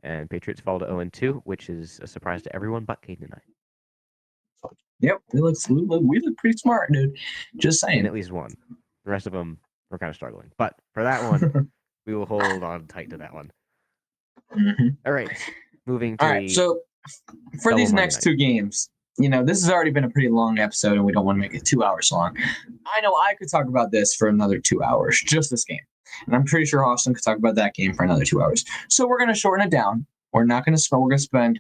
And Patriots fall to 0-2, which is a surprise to everyone but Caden and I. Yep, we look pretty smart, dude. Just saying. And at least one. The rest of them were kind of struggling. But for that one, we will hold on tight to that one. Mm-hmm. All right. Moving to all right. So for these next two games, this has already been a pretty long episode, and we don't want to make it 2 hours long. I know I could talk about this for another 2 hours, just this game. And I'm pretty sure Austin could talk about that game for another 2 hours. So we're going to shorten it down. We're going to spend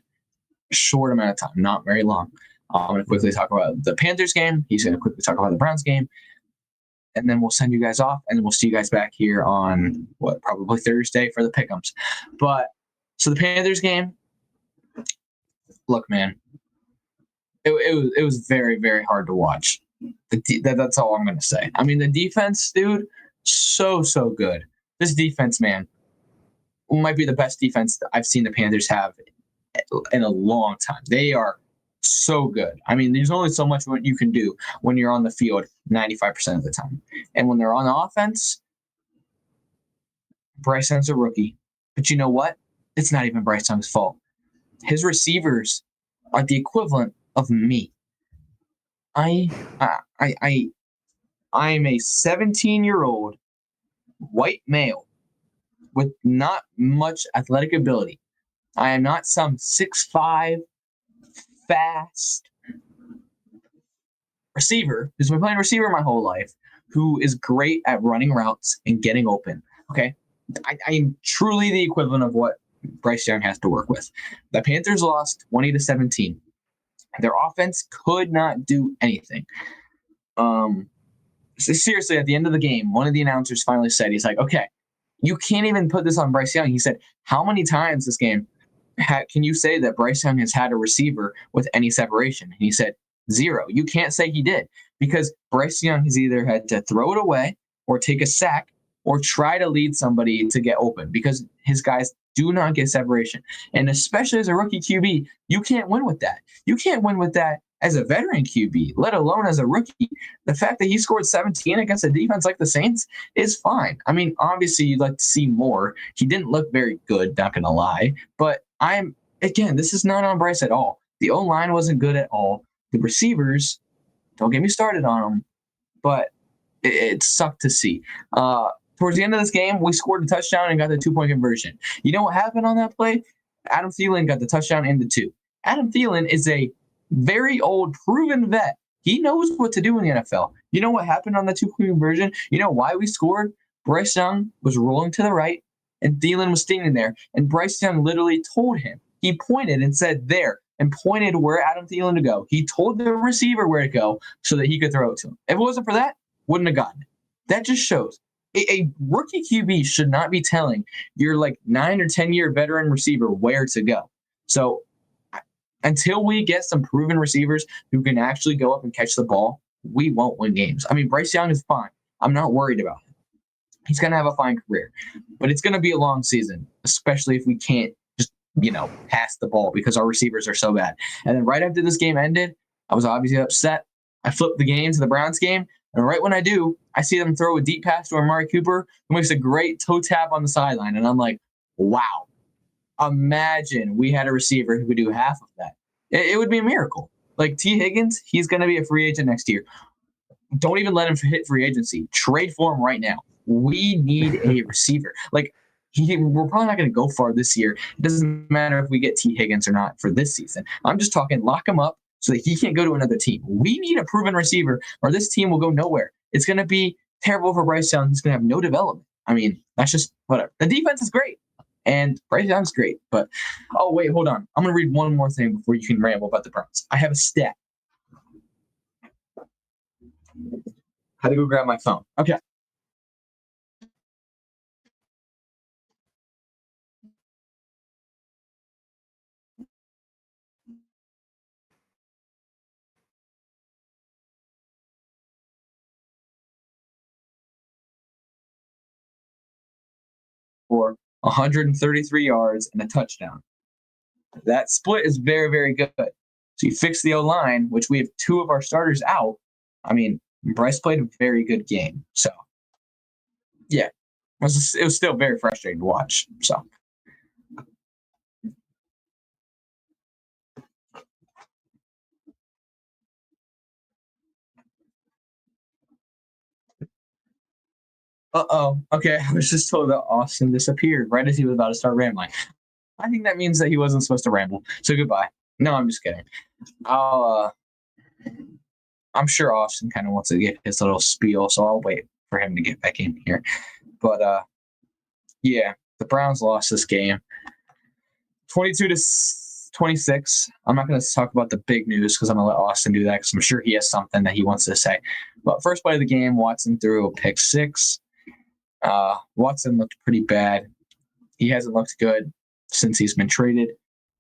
a short amount of time, not very long. I'm going to quickly talk about the Panthers game. He's going to quickly talk about the Browns game. And then we'll send you guys off, and then we'll see you guys back here on, probably Thursday for the pick'ems. But, so the Panthers game, look, man, it was very, very hard to watch. That's all I'm going to say. I mean, the defense, dude, so good. This defense, man, might be the best defense that I've seen the Panthers have in a long time. They are so good. I mean, there's only so much what you can do when you're on the field 95% of the time. And when they're on offense, Bryce Young's a rookie. But you know what? It's not even Bryce Young's fault. His receivers are the equivalent of me. I'm a 17-year-old white male with not much athletic ability. I am not some 6'5", fast receiver who's been playing receiver my whole life, who is great at running routes and getting open. Okay, I am truly the equivalent of what Bryce Young has to work with. The Panthers lost 20-17. Their offense could not do anything. Seriously, at the end of the game, one of the announcers finally said, he's like, okay, you can't even put this on Bryce Young. He said, how many times this game can you say that Bryce Young has had a receiver with any separation? And he said, 0. You can't say he did, because Bryce Young has either had to throw it away or take a sack or try to lead somebody to get open, because his guys do not get separation. And especially as a rookie QB, you can't win with that. You can't win with that as a veteran QB, let alone as a rookie. The fact that he scored 17 against a defense like the Saints is fine. I mean, obviously you'd like to see more. He didn't look very good, not going to lie. But this is not on Bryce at all. The O-line wasn't good at all. The receivers, don't get me started on them, but it sucked to see. Towards the end of this game, we scored a touchdown and got the 2-point conversion. You know what happened on that play? Adam Thielen got the touchdown and the 2. Adam Thielen is a very old, proven vet. He knows what to do in the NFL. You know what happened on the 2-point conversion? You know why we scored? Bryce Young was rolling to the right, and Thielen was standing there. And Bryce Young literally told him. He pointed and said there and pointed where Adam Thielen to go. He told the receiver where to go so that he could throw it to him. If it wasn't for that, wouldn't have gotten it. That just shows a rookie QB should not be telling your like 9 or 10-year veteran receiver where to go. So until we get some proven receivers who can actually go up and catch the ball, we won't win games. I mean, Bryce Young is fine. I'm not worried about him. He's going to have a fine career, but it's going to be a long season, especially if we can't just, pass the ball because our receivers are so bad. And then right after this game ended, I was obviously upset. I flipped the game to the Browns game. And right when I do, I see them throw a deep pass to Amari Cooper, who makes a great toe tap on the sideline. And I'm like, wow, imagine we had a receiver who could do half of that. It would be a miracle. Like T. Higgins, he's going to be a free agent next year. Don't even let him hit free agency. Trade for him right now. We need a receiver. Like we're probably not going to go far this year. It doesn't matter if we get T. Higgins or not for this season. I'm just talking lock him up so that he can't go to another team. We need a proven receiver or this team will go nowhere. It's going to be terrible for Bryce Young. He's going to have no development. I mean, that's just whatever. The defense is great. And Bryce Young's great. But, oh, wait, hold on. I'm going to read one more thing before you can ramble about the Browns. I have a stat. Had to go grab my phone. Okay. For 133 yards and a touchdown. That split is very, very good. So you fix the O-line, which we have two of our starters out. I mean, Bryce played a very good game. So, yeah, it was still very frustrating to watch. So, okay, I was just told that Austin disappeared right as he was about to start rambling. I think that means that he wasn't supposed to ramble. So goodbye. No, I'm just kidding. I'm sure Austin kind of wants to get his little spiel, so I'll wait for him to get back in here. But yeah, the Browns lost this game 22-26. I'm not going to talk about the big news because I'm going to let Austin do that because I'm sure he has something that he wants to say. But first play of the game, Watson threw a pick six. Watson looked pretty bad. He hasn't looked good since he's been traded.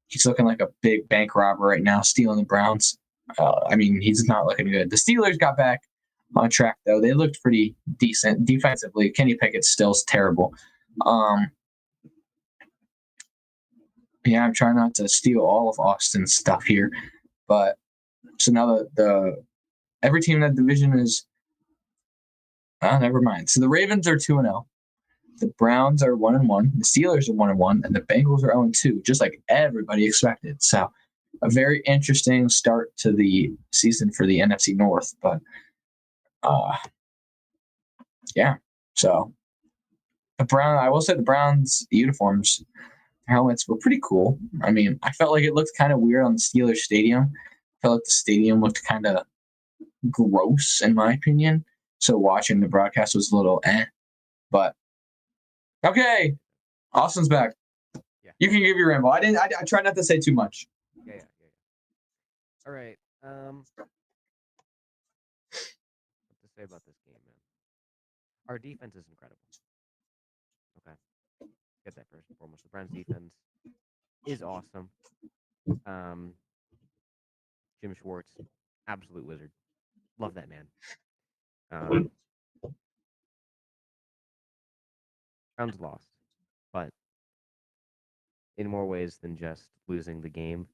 He's looking like a big bank robber right now, stealing the Browns. I mean, he's not looking good. The Steelers got back on track, though. They looked pretty decent defensively. Kenny Pickett still's terrible. Yeah, I'm trying not to steal all of Austin's stuff here, but so now the every team in that division is. Never mind. So the Ravens are 2-0. The Browns are 1-1. The Steelers are 1-1, and the Bengals are 0-2, just like everybody expected. So a very interesting start to the season for the NFC North, but yeah. So I will say the Browns uniforms, helmets were pretty cool. I mean, I felt like it looked kind of weird on the Steelers stadium. I felt like the stadium looked kind of gross in my opinion. So watching the broadcast was a little but okay. Austin's back. Yeah. You can give your ramble. I tried not to say too much. Yeah. All right. What to say about this game, man? Our defense is incredible. Okay. Get that first and foremost. The Browns defense is awesome. Jim Schwartz, absolute wizard. Love that man. Browns lost, but in more ways than just losing the game.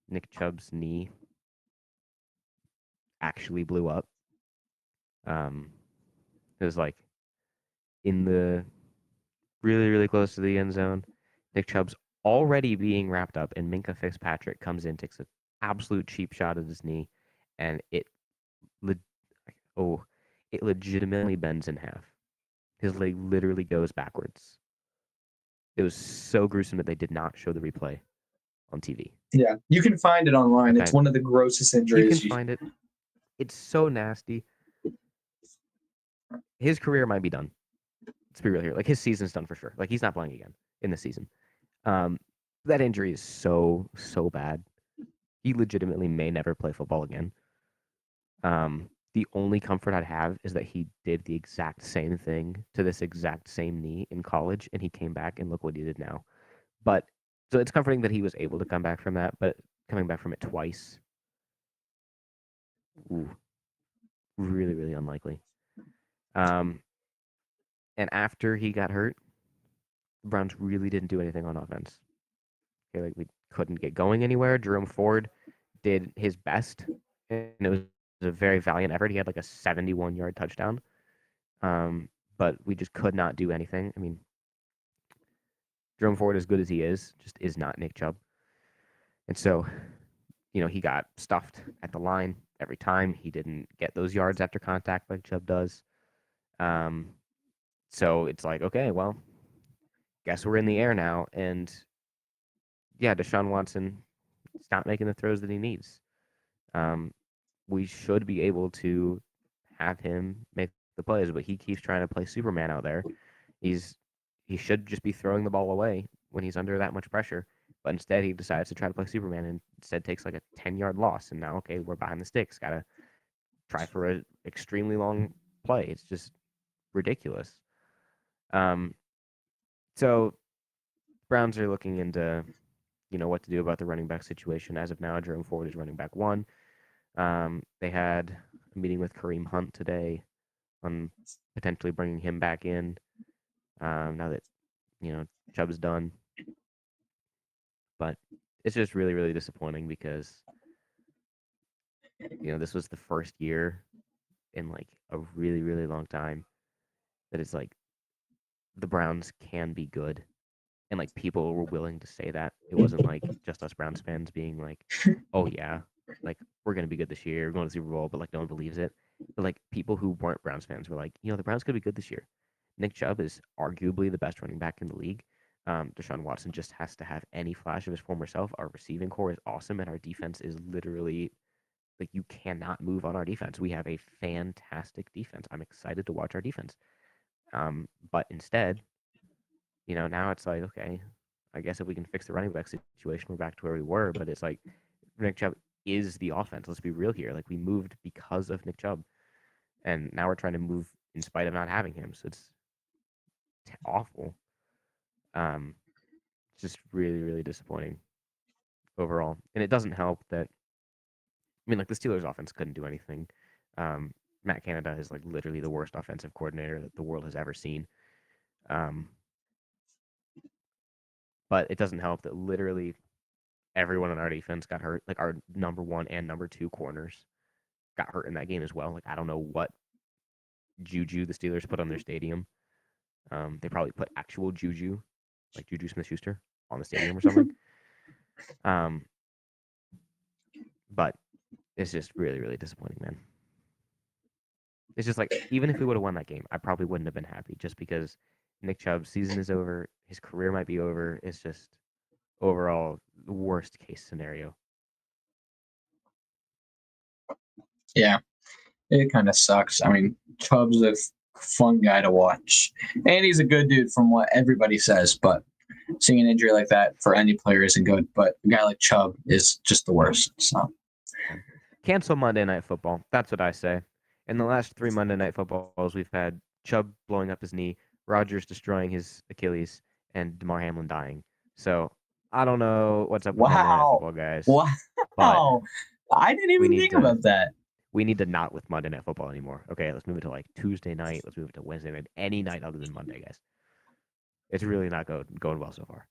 Nick Chubb's knee actually blew up. It was like in the really, really close to the end zone. Nick Chubb's already being wrapped up, and Minkah Fitzpatrick comes in, takes an absolute cheap shot at his knee, and it legitimately bends in half. His leg literally goes backwards. It was so gruesome that they did not show the replay on TV. Yeah, you can find it online. Okay. It's one of the grossest injuries. You can find it. It's so nasty. His career might be done. Let's be real here. Like his season's done for sure. Like he's not playing again in the season. That injury is so bad. He legitimately may never play football again. The only comfort I'd have is that he did the exact same thing to this exact same knee in college, and he came back and look what he did now. But so it's comforting that he was able to come back from that, but coming back from it twice, ooh, really, really unlikely. And after he got hurt, the Browns really didn't do anything on offense. Okay, like we couldn't get going anywhere. Jerome Ford did his best, and it was a very valiant effort. He had like a 71-yard touchdown, but we just could not do anything. I mean, Jerome Ford, as good as he is, just is not Nick Chubb. And so, he got stuffed at the line every time. He didn't get those yards after contact like Chubb does. So it's like, okay, well, guess we're in the air now. And yeah, Deshaun Watson is not making the throws that he needs. We should be able to have him make the plays, but he keeps trying to play Superman out there. He should just be throwing the ball away when he's under that much pressure. But instead, he decides to try to play Superman and instead takes like a 10-yard loss. And now, okay, we're behind the sticks. Got to try for an extremely long play. It's just ridiculous. So Browns are looking into, what to do about the running back situation. As of now, Jerome Ford is running back one. They had a meeting with Kareem Hunt today on potentially bringing him back in. Now that, Chubb's done. But it's just really, really disappointing because, this was the first year in like a really, really long time that it's like the Browns can be good. And like people were willing to say that. It wasn't like just us Browns fans being like, oh yeah, like we're going to be good this year, we're going to the Super Bowl, but like no one believes it. But like people who weren't Browns fans were like, the Browns could be good this year. Nick Chubb is arguably the best running back in the league. Deshaun Watson just has to have any flash of his former self. Our receiving core is awesome, and our defense is literally like you cannot move on our defense. We have a fantastic defense. I'm excited to watch our defense. But instead, now it's like, okay, I guess if we can fix the running back situation, we're back to where we were. But it's like Nick Chubb is the offense. Let's be real here. Like we moved because of Nick Chubb, and now we're trying to move in spite of not having him. So it's awful. It's just really, really disappointing overall. And it doesn't help that, like the Steelers offense couldn't do anything. Matt Canada is like literally the worst offensive coordinator that the world has ever seen. But it doesn't help that literally everyone on our defense got hurt. Like our number 1 and number 2 corners got hurt in that game as well. Like I don't know what juju the Steelers put on their stadium. They probably put actual juju, like Juju Smith-Schuster, on the stadium or something. But it's just really, really disappointing, man. It's just like, even if we would have won that game, I probably wouldn't have been happy just because Nick Chubb's season is over. His career might be over. It's just overall the worst case scenario. Yeah, it kind of sucks. I mean, Chubb's a fun guy to watch, and he's a good dude from what everybody says. But seeing an injury like that for any player isn't good. But a guy like Chubb is just the worst. So cancel Monday Night Football. That's what I say. In the last 3 Monday Night Footballs, we've had Chubb blowing up his knee, Rodgers destroying his Achilles, and DeMar Hamlin dying. So I don't know what's up with Monday Night Football, guys. Wow. I didn't even think about that. We need to not with Monday Night Football anymore. Okay, let's move it to like Tuesday night. Let's move it to Wednesday night. Any night other than Monday, guys. It's really not going well so far.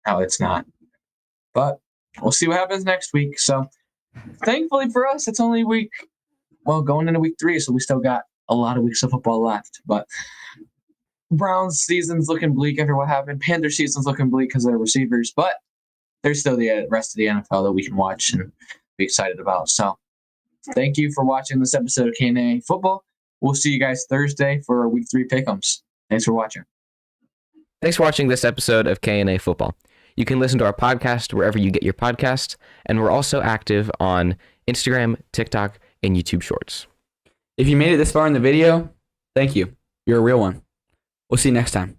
No, it's not. But we'll see what happens next week. So thankfully for us, it's only going into week 3, so we still got a lot of weeks of football left. But Browns season's looking bleak after what happened. Panther season's looking bleak because of their receivers, but there's still the rest of the NFL that we can watch and be excited about. So thank you for watching this episode of K&A Football. We'll see you guys Thursday for week 3 pick'ems. Thanks for watching. Thanks for watching this episode of K&A Football. You can listen to our podcast wherever you get your podcasts, and we're also active on Instagram, TikTok, and YouTube Shorts. If you made it this far in the video, thank you. You're a real one. We'll see you next time.